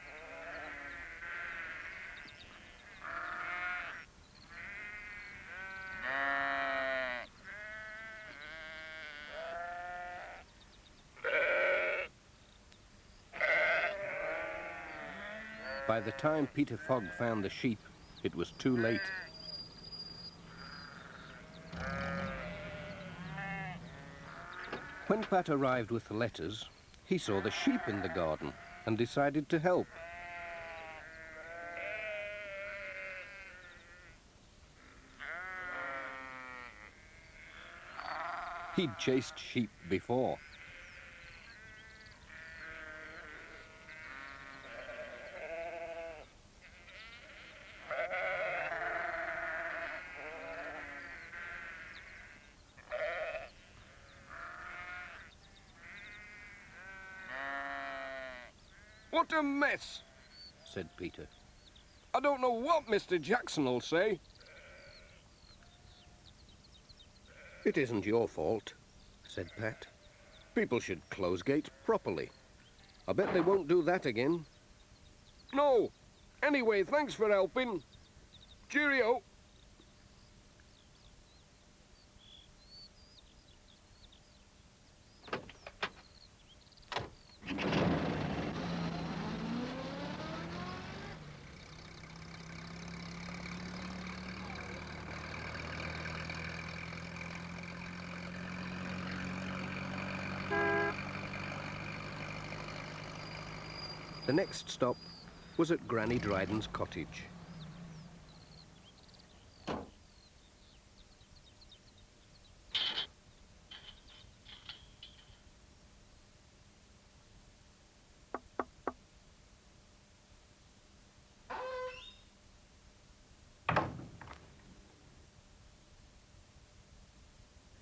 By the time Peter Fogg found the sheep, it was too late. When Pat arrived with the letters, he saw the sheep in the garden and decided to help. He'd chased sheep before. What a mess, said Peter. I don't know what Mr. Jackson will say. It isn't your fault, said Pat. People should close gates properly. I bet they won't do that again. No. Anyway, thanks for helping. Cheerio. The next stop was at Granny Dryden's cottage.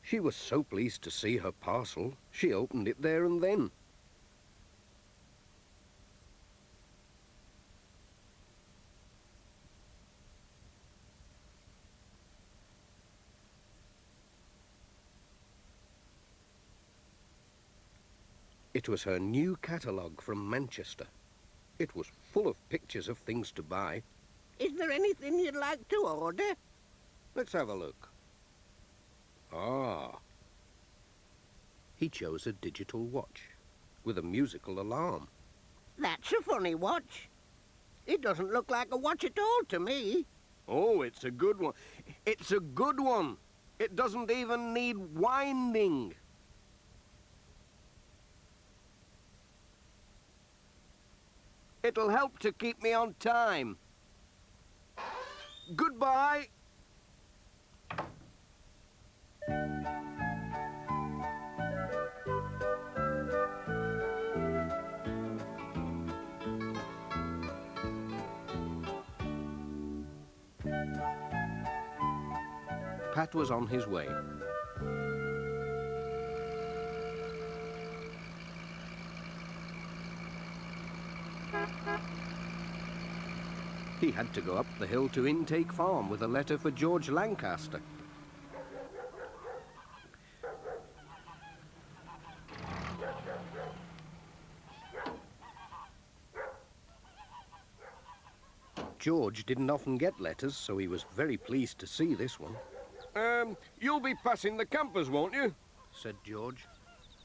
She was so pleased to see her parcel, she opened it there and then. It was her new catalogue from Manchester. It was full of pictures of things to buy. Is there anything you'd like to order? Let's have a look. Ah. He chose a digital watch with a musical alarm. That's a funny watch. It doesn't look like a watch at all to me. Oh, it's a good one. It's a good one. It doesn't even need winding. It'll help to keep me on time. Goodbye. Pat was on his way. He had to go up the hill to Intake Farm with a letter for George Lancaster. George didn't often get letters, so he was very pleased to see this one. You'll be passing the campers, won't you? Said George.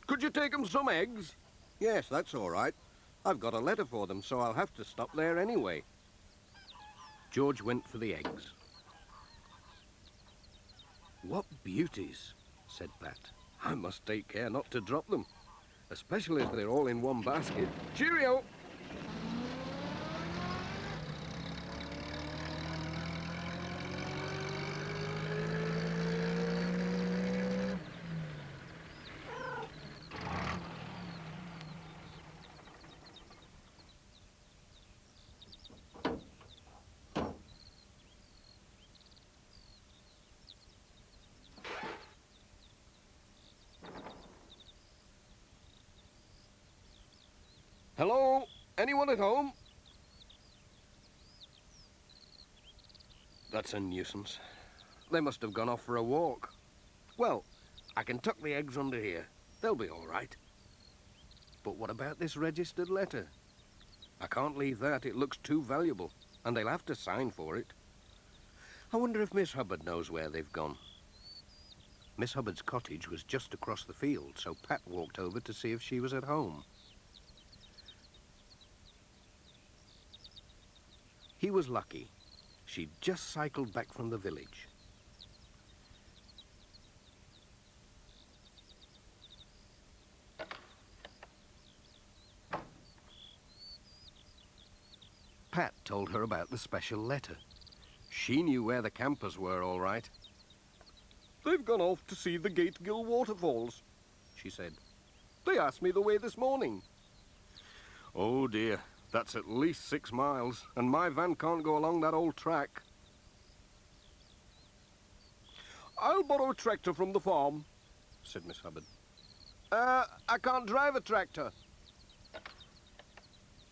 Could you take them some eggs? Yes, that's all right. I've got a letter for them, so I'll have to stop there anyway. George went for the eggs. What beauties, said Pat. I must take care not to drop them. especially if they're all in one basket. Cheerio! Hello? Anyone at home? That's a nuisance. They must have gone off for a walk. Well, I can tuck the eggs under here. They'll be all right. But what about this registered letter? I can't leave that. It looks too valuable, and they'll have to sign for it. I wonder if Miss Hubbard knows where they've gone. Miss Hubbard's cottage was just across the field, so Pat walked over to see if she was at home. He was lucky. She'd just cycled back from the village. Pat told her about the special letter. She knew where the campers were, all right. "They've gone off to see the Gategill waterfalls," she said. "They asked me the way this morning." "Oh dear, that's at least 6 miles, and my van can't go along that old track." "I'll borrow a tractor from the farm," said Miss Hubbard. I can't drive a tractor."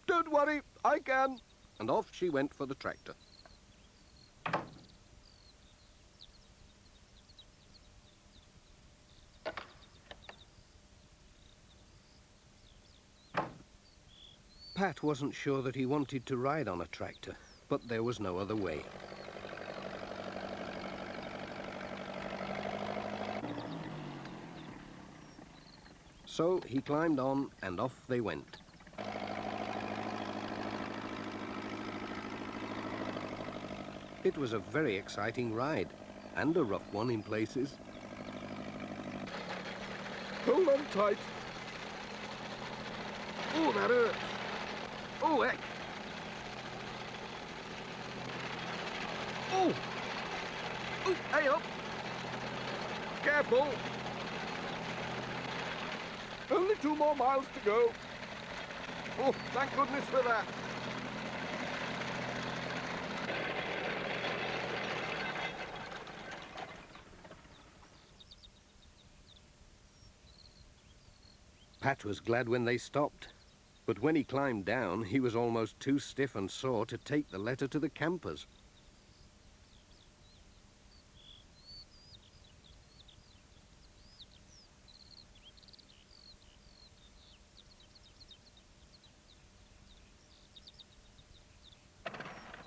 "Don't worry, I can." And off she went for the tractor. Pat wasn't sure that he wanted to ride on a tractor, but there was no other way. So he climbed on and off they went. It was a very exciting ride, and a rough one in places. Hold on tight. Oh, that hurts. Oh, heck. Oh! Oh, hey up! Careful. Only 2 more miles to go. Oh, thank goodness for that. Pat was glad when they stopped, but when he climbed down, he was almost too stiff and sore to take the letter to the campers.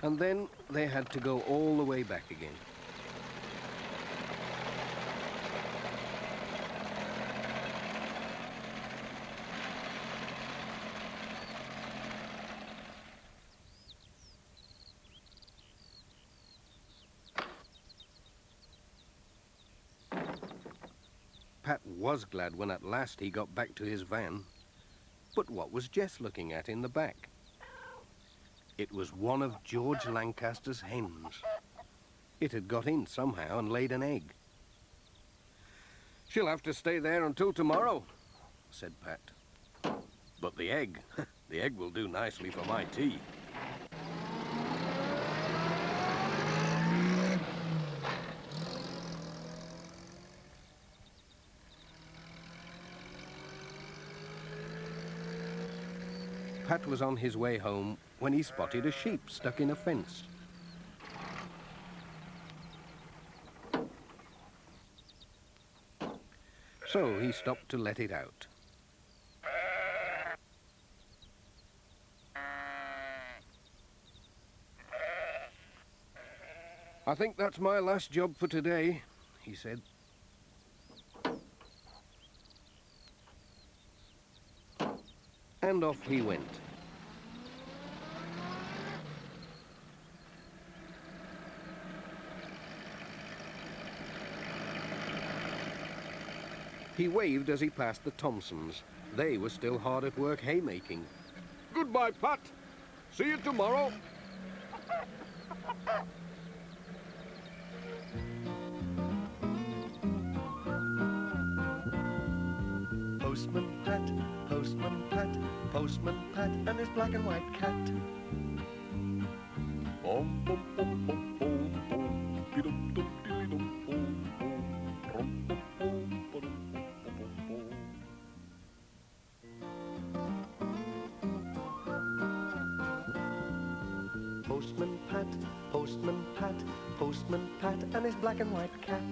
And then they had to go all the way back again. Pat was glad when at last he got back to his van. But what was Jess looking at in the back? It was one of George Lancaster's hens. It had got in somehow and laid an egg. "She'll have to stay there until tomorrow," said Pat. "But the egg will do nicely for my tea." Pat was on his way home when he spotted a sheep stuck in a fence. So he stopped to let it out. "I think that's my last job for today," he said. And off he went. He waved as he passed the Thompsons, They were still hard at work haymaking. Goodbye, Pat. See you tomorrow. Postman Pat, Postman Pat, Postman Pat, and his black and white cat. Bum, bum, bum, bum, bum, bum. Dee-dum, dum, dee-dum, bum, bum. Rum, bum, bum, ba-dum, bum, bum, bum. Postman Pat, Postman Pat, Postman Pat, and his black and white cat.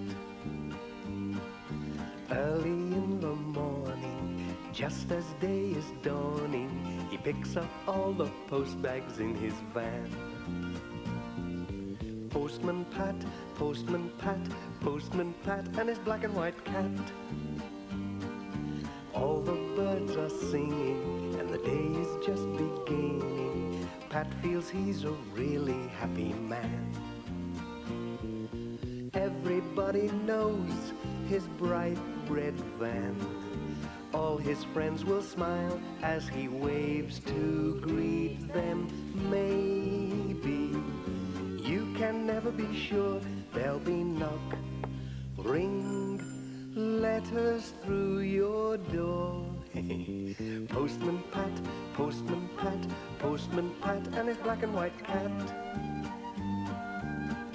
Early in the morning, just as day is dawning, he picks up all the post bags in his van. Postman Pat, Postman Pat, Postman Pat, and his black and white cat. All the birds are singing, and the day is just beginning. Pat feels he's a really happy man. Everybody knows his bright red van. All his friends will smile as he waves to greet them. Maybe you can never be sure. There'll be knock, ring, letters through your door. Postman Pat, Postman Pat, Postman Pat, and his black and white cat.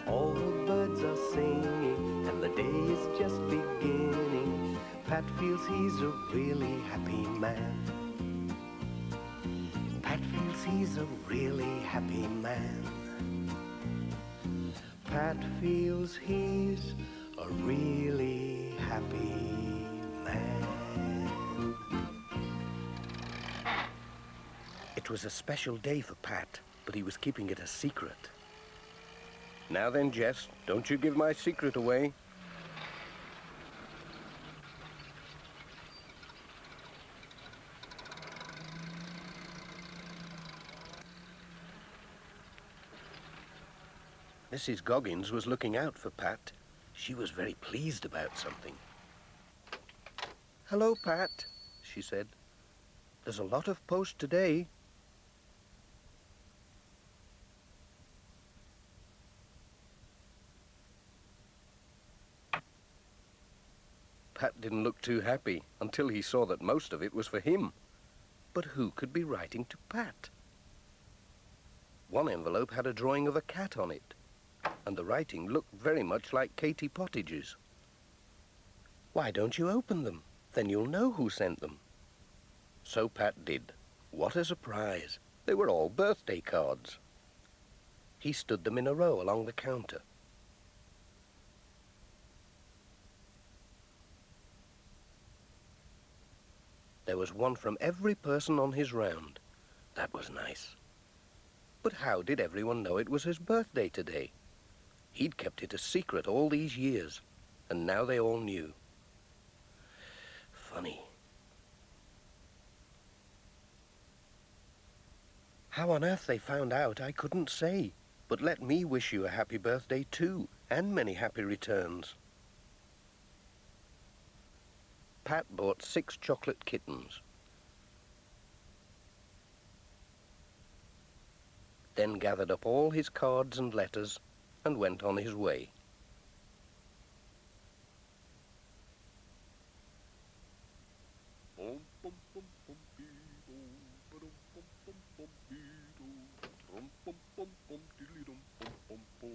All the birds are singing, and the day is just beginning. Pat feels he's a really happy man. Pat feels he's a really happy man. Pat feels he's a really happy man. It was a special day for Pat, but he was keeping it a secret. Now then, Jess, don't you give my secret away. Mrs. Goggins was looking out for Pat. She was very pleased about something. "Hello, Pat," she said. "There's a lot of post today." Pat didn't look too happy until he saw that most of it was for him. But who could be writing to Pat? One envelope had a drawing of a cat on it, and the writing looked very much like Katie Pottage's. "Why don't you open them? Then you'll know who sent them." So Pat did. What a surprise! They were all birthday cards. He stood them in a row along the counter. There was one from every person on his round. That was nice. But how did everyone know it was his birthday today? He'd kept it a secret all these years, and now they all knew. Funny. How on earth they found out, I couldn't say. But let me wish you a happy birthday too, and many happy returns. Pat bought 6 chocolate kittens. Then gathered up all his cards and letters and went on his way. Bum, bum, bum, bum, dee-doo, ba-dum, bum, bum, bum, dee-doo, rum, bum, bum, bum, diddly-dum, bum, bum, bum.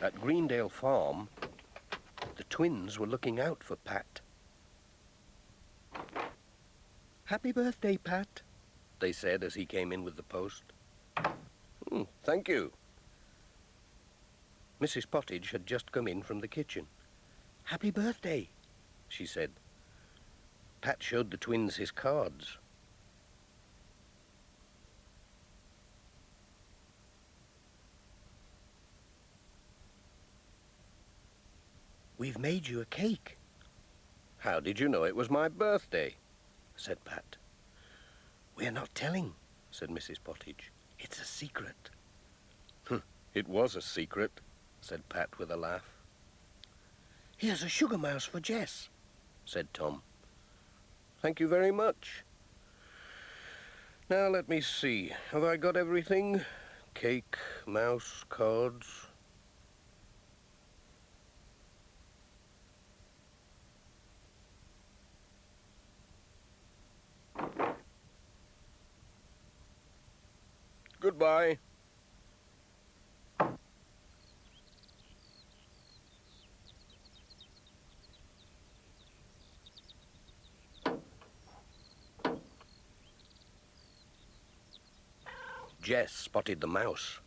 At Greendale Farm, the twins were looking out for Pat. "Happy birthday, Pat," they said as he came in with the post. Thank you." Mrs. Pottage had just come in from the kitchen. "Happy birthday," she said. Pat showed the twins his cards. We've made you a cake, How did you know it was my birthday? said Pat. We're not telling, said Mrs. Pottage. It's a secret. It was a secret, said Pat with a laugh. Here's a sugar mouse for Jess, said Tom. Thank you very much. Now let me see. Have I got everything? Cake, mouse, cards. Goodbye. Jess spotted the mouse.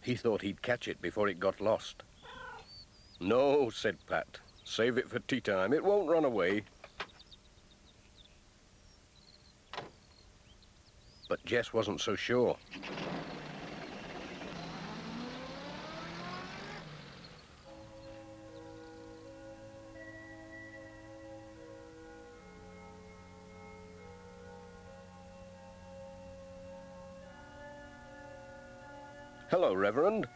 He thought he'd catch it before it got lost. No, said Pat. Save it for tea time. It won't run away. But Jess wasn't so sure. Hello, Reverend.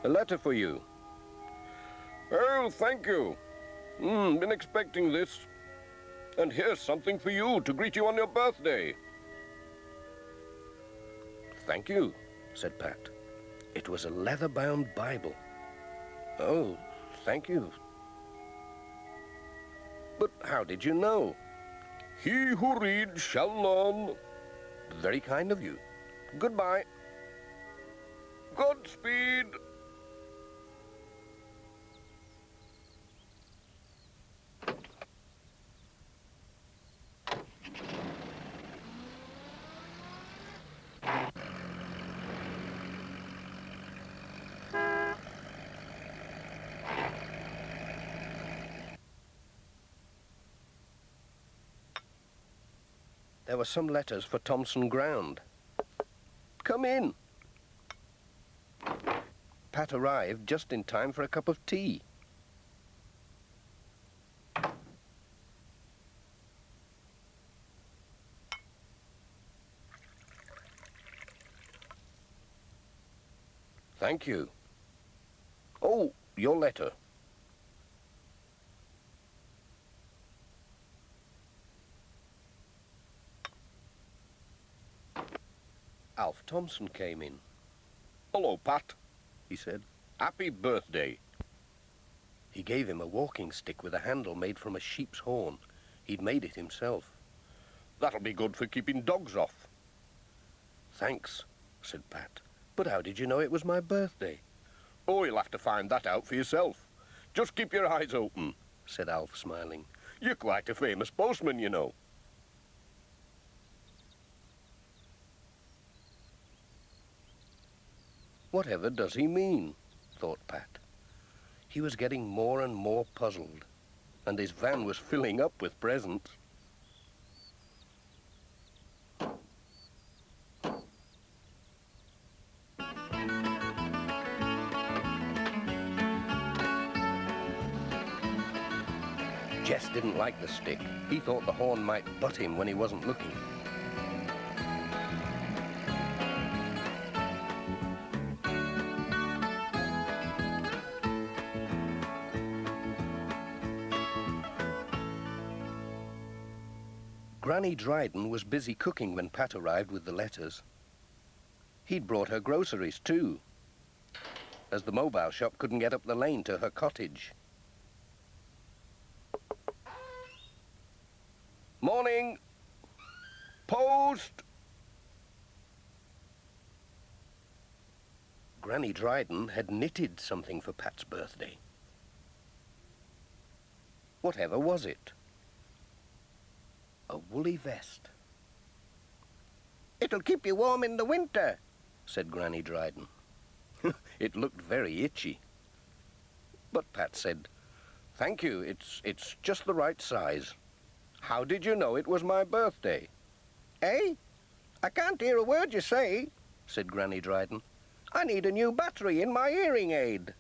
A letter for you. Oh, thank you. Been expecting this. And here's something for you to greet you on your birthday. Thank you, said Pat. It was a leather-bound Bible. Oh, thank you. But how did you know? He who reads shall learn. Very kind of you. Goodbye. Godspeed. There were some letters for Thompson Ground. Come in. Pat arrived just in time for a cup of tea. Thank you. Oh, your letter. Alf Thompson came in. Hello, Pat, He said. Happy birthday. He gave him a walking stick with a handle made from a sheep's horn. He'd made it himself. That'll be good for keeping dogs off. Thanks, said Pat. But how did you know it was my birthday? Oh, you'll have to find that out for yourself. Just keep your eyes open, Said Alf, smiling. You're quite a famous postman, you know. Whatever does he mean? Thought Pat. He was getting more and more puzzled, and his van was filling up with presents. Jess didn't like the stick. He thought the horn might butt him when he wasn't looking. Granny Dryden was busy cooking when Pat arrived with the letters. He'd brought her groceries too, as the mobile shop couldn't get up the lane to her cottage. Morning. Post. Granny Dryden had knitted something for Pat's birthday. Whatever was it? A woolly vest. It'll keep you warm in the winter, Said Granny Dryden. It looked very itchy. But Pat said, Thank you, it's just the right size. How did you know it was my birthday? Eh? I can't hear a word you say, Said Granny Dryden. I need a new battery in my hearing aid.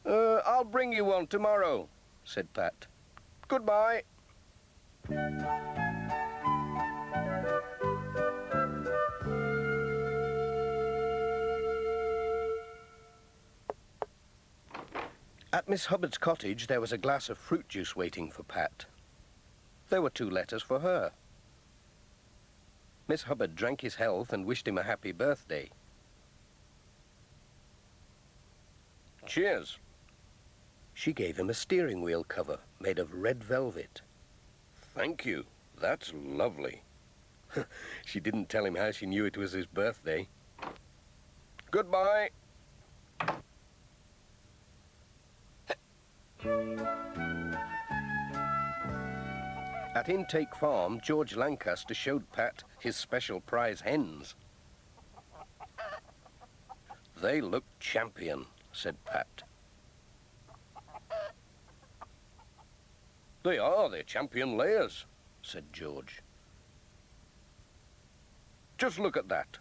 I'll bring you one tomorrow, said Pat. Goodbye. At Miss Hubbard's cottage, there was a glass of fruit juice waiting for Pat. There were 2 letters for her. Miss Hubbard drank his health and wished him a happy birthday. Cheers. She gave him a steering wheel cover made of red velvet. Thank you. That's lovely. She didn't tell him how she knew it was his birthday. Goodbye. At Intake Farm, George Lancaster showed Pat his special prize hens. They look champion, said Pat. They're champion layers, said George. Just look at that.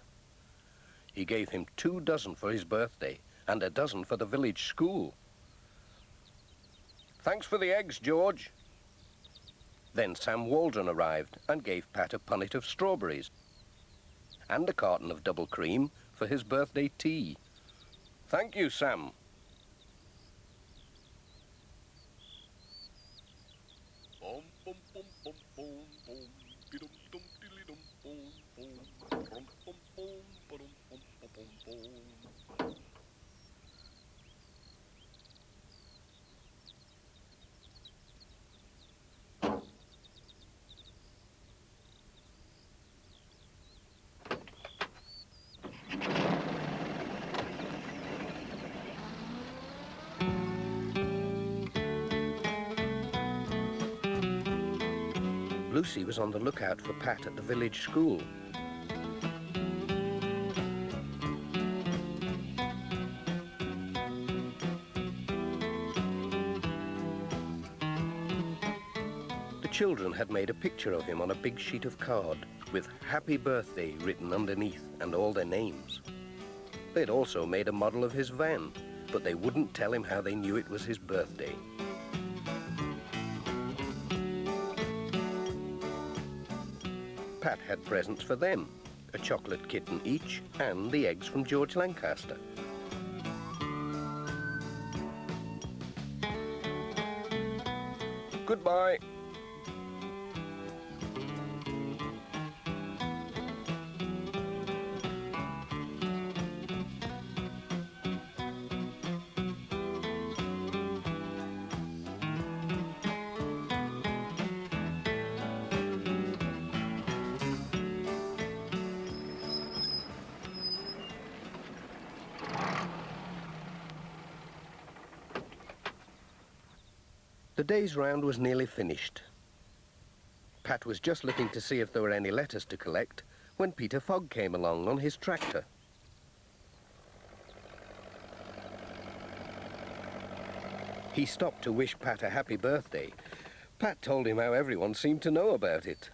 He gave him 2 dozen for his birthday and a dozen for the village school. Thanks for the eggs, George. Then Sam Waldron arrived and gave Pat a punnet of strawberries and a carton of double cream for his birthday tea. Thank you, Sam. Lucy was on the lookout for Pat at the village school. The children had made a picture of him on a big sheet of card with Happy Birthday written underneath and all their names. They'd also made a model of his van, but they wouldn't tell him how they knew it was his birthday. Pat had presents for them, a chocolate kitten each and the eggs from George Lancaster. Goodbye. The day's round was nearly finished. Pat was just looking to see if there were any letters to collect when Peter Fogg came along on his tractor. He stopped to wish Pat a happy birthday. Pat told him how everyone seemed to know about it.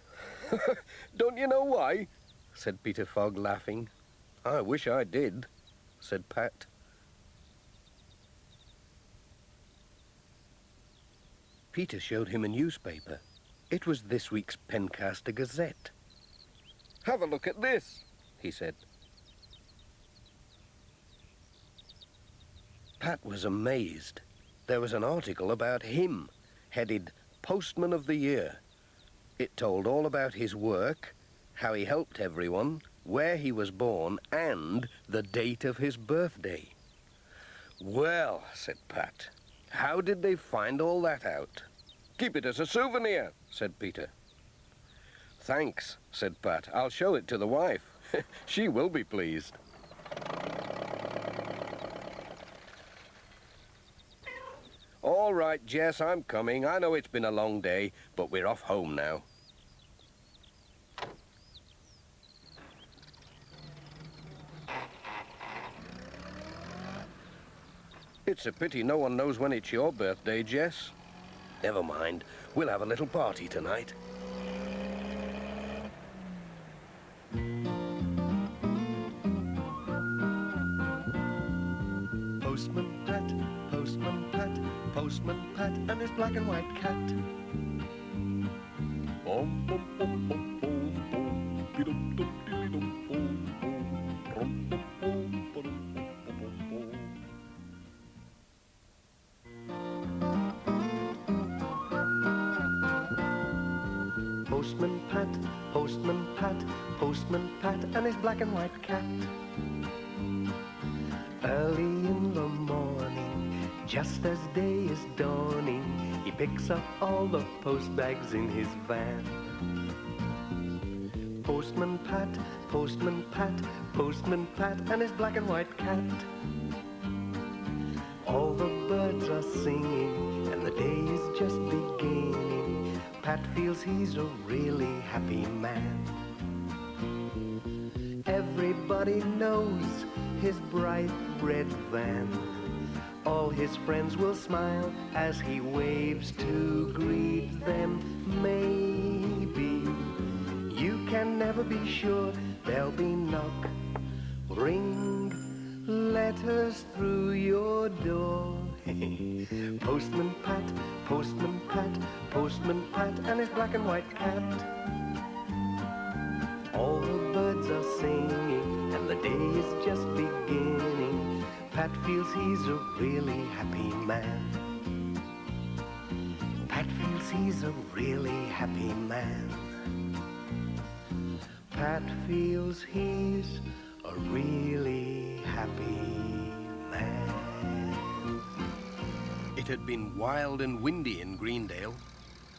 Don't you know why? Said Peter Fogg, laughing. I wish I did, said Pat. Peter showed him a newspaper. It was this week's Pencaster Gazette. Have a look at this, he said. Pat was amazed. There was an article about him, headed Postman of the Year. It told all about his work, how he helped everyone, where he was born, and the date of his birthday. Well, said Pat, how did they find all that out? Keep it as a souvenir, said Peter. Thanks, said Pat. I'll show it to the wife. She will be pleased. All right, Jess, I'm coming. I know it's been a long day, but we're off home now. It's a pity no one knows when it's your birthday, Jess. Never mind. We'll have a little party tonight. Postman Pat, Postman Pat, Postman Pat and his black and white cat. Bum, bum, bum, bum, bum, bum, be-dum, dum, dilly-dum, bum, bum, brum, bum, bum, ba-dum, bum, bum, bum, bum. Postman Pat, Postman Pat, Postman Pat and his black and white cat. Early in the morning, just as day is dawning, he picks up all the post bags in his van. Postman Pat, Postman Pat, Postman Pat and his black and white cat. All the birds are singing and the day is just beginning. Pat feels he's a really happy man. Everybody knows his bright red van. All his friends will smile as he waves to greet them. Maybe you can never be sure. There'll be knock, ring, letters through your door. Postman Pat, Postman Pat, Postman Pat and his black and white cat. All the birds are singing and the day is just beginning. Pat feels he's a really happy man. Pat feels he's a really happy man. Pat feels he's a really happy man. It had been wild and windy in Greendale.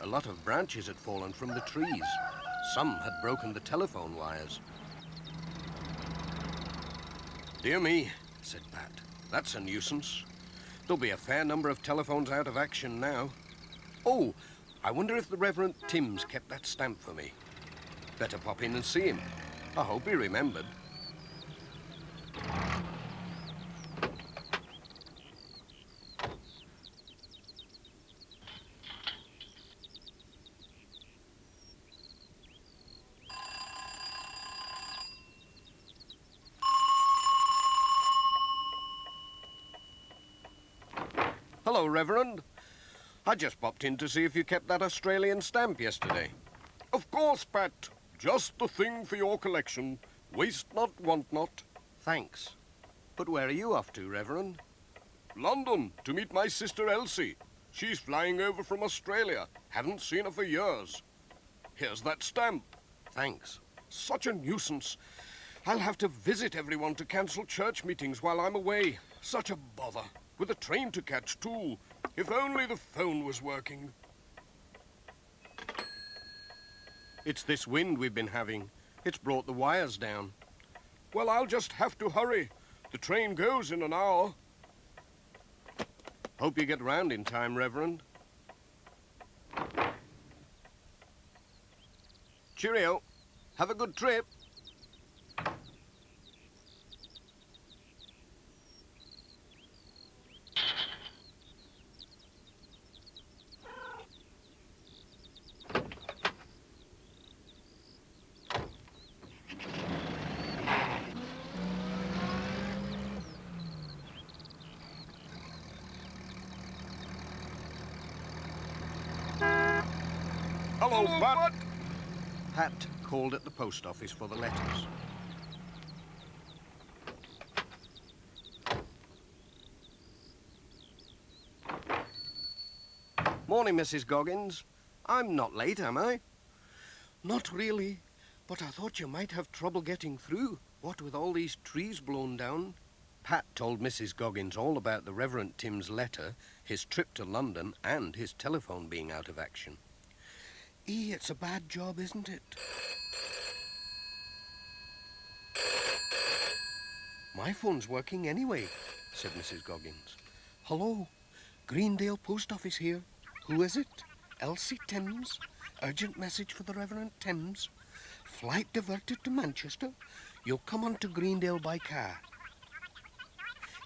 A lot of branches had fallen from the trees. Some had broken the telephone wires. "Dear me," said Pat. "That's a nuisance. There'll be a fair number of telephones out of action now. Oh, I wonder if the Reverend Timms kept that stamp for me. Better pop in and see him. I hope he remembered." Hello, Reverend. I just popped in to see if you kept that Australian stamp yesterday. Of course, Pat. Just the thing for your collection. Waste not, want not. Thanks. But where are you off to, Reverend? London, to meet my sister Elsie. She's flying over from Australia. Haven't seen her for years. Here's that stamp. Thanks. Such a nuisance. I'll have to visit everyone to cancel church meetings while I'm away. Such a bother. With a train to catch, too. If only the phone was working. It's this wind we've been having. It's brought the wires down. Well, I'll just have to hurry. The train goes in an hour. Hope you get round in time, Reverend. Cheerio. Have a good trip. Hello, Pat. Pat called at the post office for the letters. Morning, Mrs. Goggins. I'm not late, am I? Not really, but I thought you might have trouble getting through, what with all these trees blown down. Pat told Mrs. Goggins all about the Reverend Tim's letter, his trip to London, and his telephone being out of action. It's a bad job, isn't it? My phone's working anyway, said Mrs. Goggins. Hello, Greendale Post Office here. Who is it? Elsie Timms? Urgent message for the Reverend Timms. Flight diverted to Manchester. You'll come on to Greendale by car.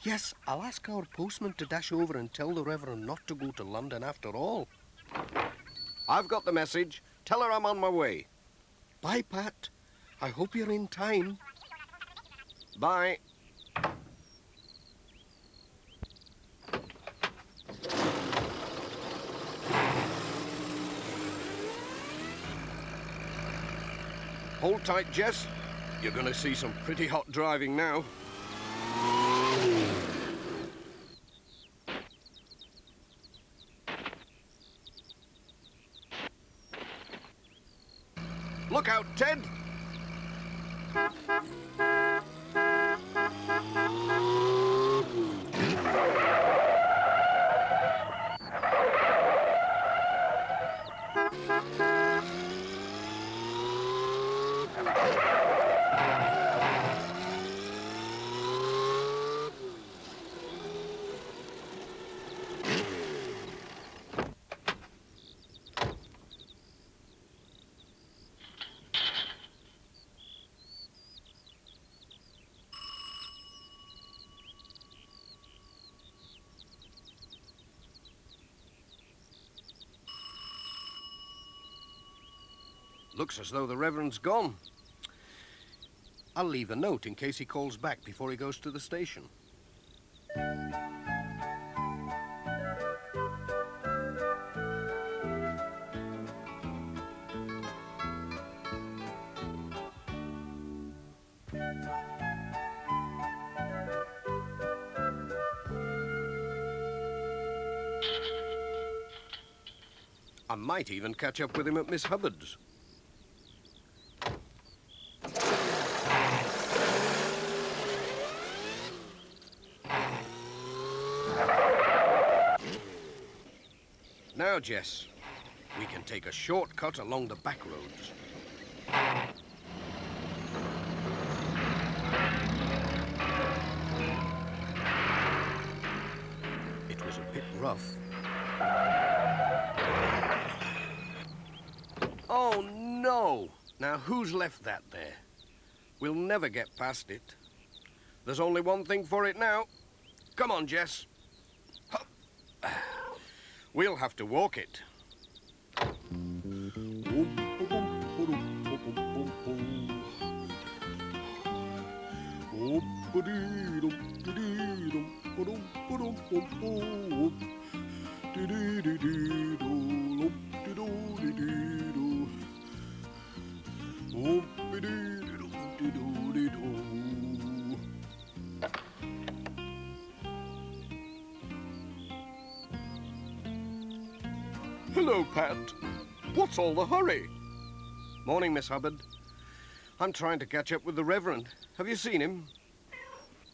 Yes, I'll ask our postman to dash over and tell the Reverend not to go to London after all. I've got the message. Tell her I'm on my way. Bye, Pat. I hope you're in time. Bye. Hold tight, Jess. You're going to see some pretty hot driving now. Look out, Ted! Looks as though the Reverend's gone. I'll leave a note in case he calls back before he goes to the station. I might even catch up with him at Miss Hubbard's. Now, Jess, we can take a shortcut along the back roads. It was a bit rough. Oh, no! Now, who's left that there? We'll never get past it. There's only one thing for it now. Come on, Jess. Hup. We'll have to walk it. Hello, Pat. What's all the hurry? Morning, Miss Hubbard. I'm trying to catch up with the Reverend. Have you seen him?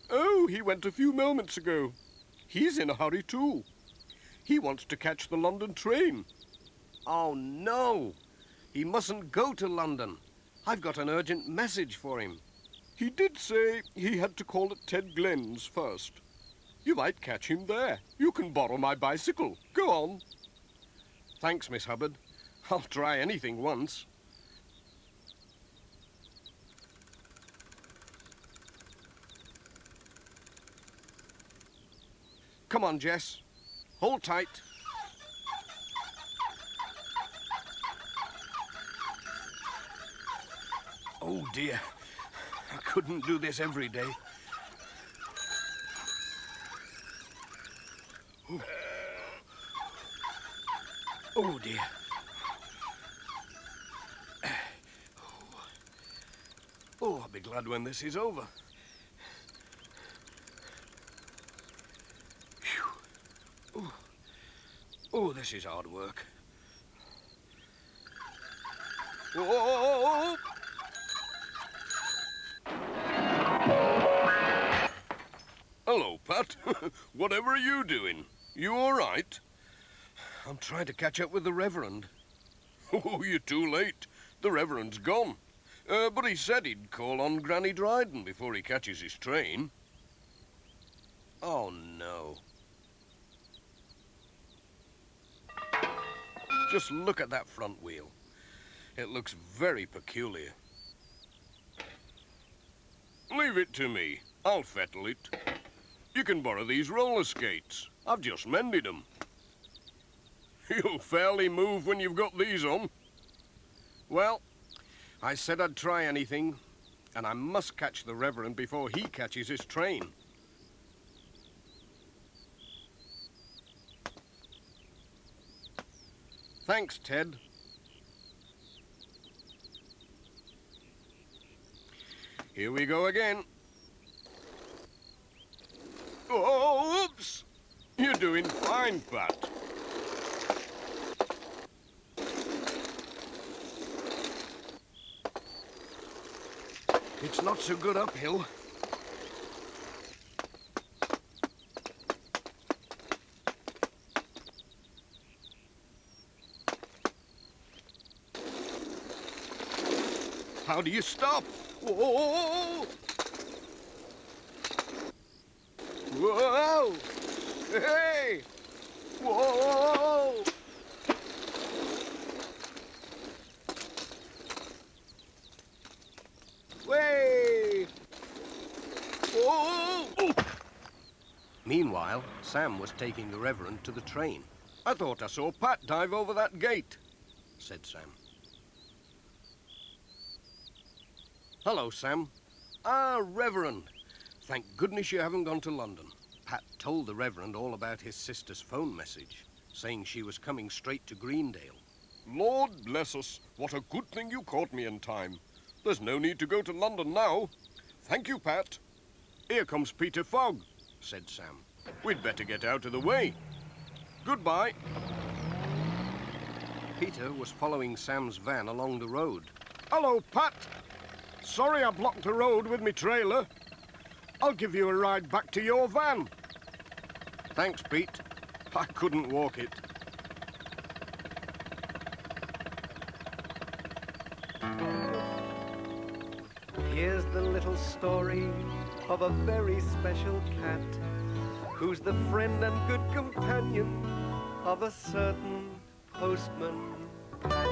Oh, he went a few moments ago. He's in a hurry, too. He wants to catch the London train. Oh, no! He mustn't go to London. I've got an urgent message for him. He did say he had to call at Ted Glenn's first. You might catch him there. You can borrow my bicycle. Go on. Thanks, Miss Hubbard. I'll try anything once. Come on, Jess. Hold tight. Oh, dear. I couldn't do this every day. Oh, oh dear. Oh, I'll be glad when this is over. Oh, oh, this is hard work. Oh! Hello, Pat. Whatever are you doing? You all right? I'm trying to catch up with the Reverend. Oh, you're too late. The Reverend's gone. But he said he'd call on Granny Dryden before he catches his train. Oh, no. Just look at that front wheel. It looks very peculiar. Leave it to me. I'll fettle it. You can borrow these roller skates. I've just mended them. You'll fairly move when you've got these on. Well, I said I'd try anything, and I must catch the Reverend before he catches his train. Thanks, Ted. Here we go again. Oh, oops! You're doing fine, Pat. It's not so good uphill. How do you stop? Whoa! Whoa! Hey! Whoa! Way! Whoa! Oh. Meanwhile, Sam was taking the Reverend to the train. I thought I saw Pat dive over that gate, said Sam. Hello, Sam. Ah, Reverend. Thank goodness you haven't gone to London. Pat told the Reverend all about his sister's phone message, saying she was coming straight to Greendale. Lord bless us, what a good thing you caught me in time. There's no need to go to London now. Thank you, Pat. Here comes Peter Fogg, said Sam. We'd better get out of the way. Goodbye. Peter was following Sam's van along the road. Hello, Pat. Sorry I blocked the road with me trailer. I'll give you a ride back to your van. Thanks, Pete. I couldn't walk it. Here's the little story of a very special cat who's the friend and good companion of a certain Postman Pat.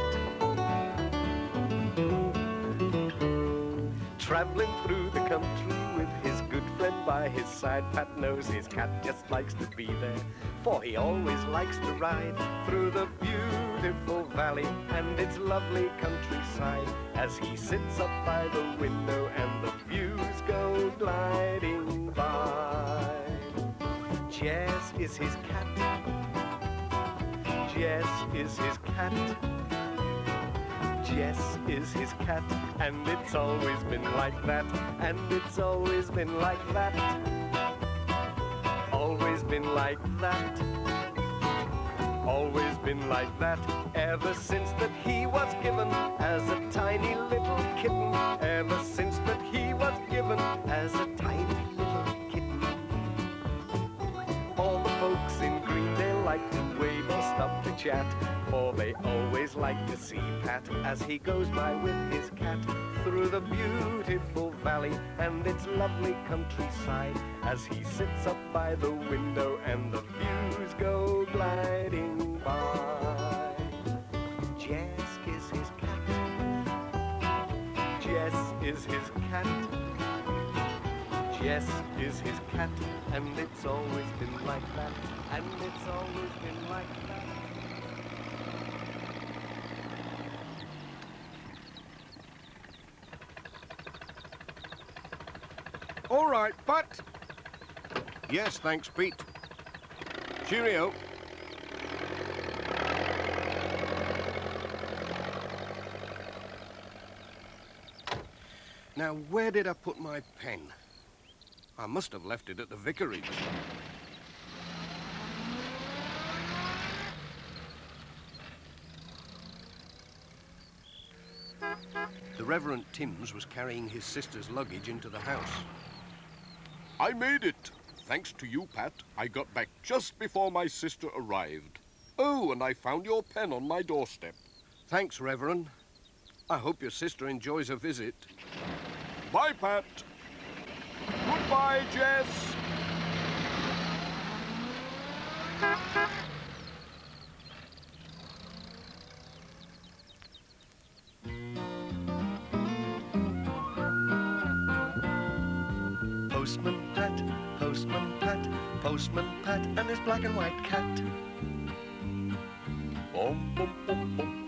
Traveling through the country with his good friend by his side, Pat knows his cat just likes to be there, for he always likes to ride through the beautiful valley and its lovely countryside as he sits up by the window and the views go gliding by. Jess is his cat. Jess is his cat. Jess is his cat, and it's always been like that, and it's always been like that. Always been like that. Always been like that, ever since that he was given as a tiny little kitten. Ever since that he was given as a tiny little kitten. All the folks in Greendale like to wave or stop to chat, for they always like to see Pat as he goes by with his cat through the beautiful valley and its lovely countryside as he sits up by the window and the views go gliding by. Jess is his cat. Jess is his cat. Jess is his cat, and it's always been like that, and it's always been like that. All right, Pat. Yes, thanks, Pete. Cheerio. Now, where did I put my pen? I must have left it at the vicarage. The Reverend Timms was carrying his sister's luggage into the house. I made it. Thanks to you, Pat, I got back just before my sister arrived. Oh, and I found your pen on my doorstep. Thanks, Reverend. I hope your sister enjoys her visit. Bye, Pat. Goodbye, Jess. Postman Pat, Postman Pat, Postman Pat and his black and white cat. Bum, bum, bum, bum.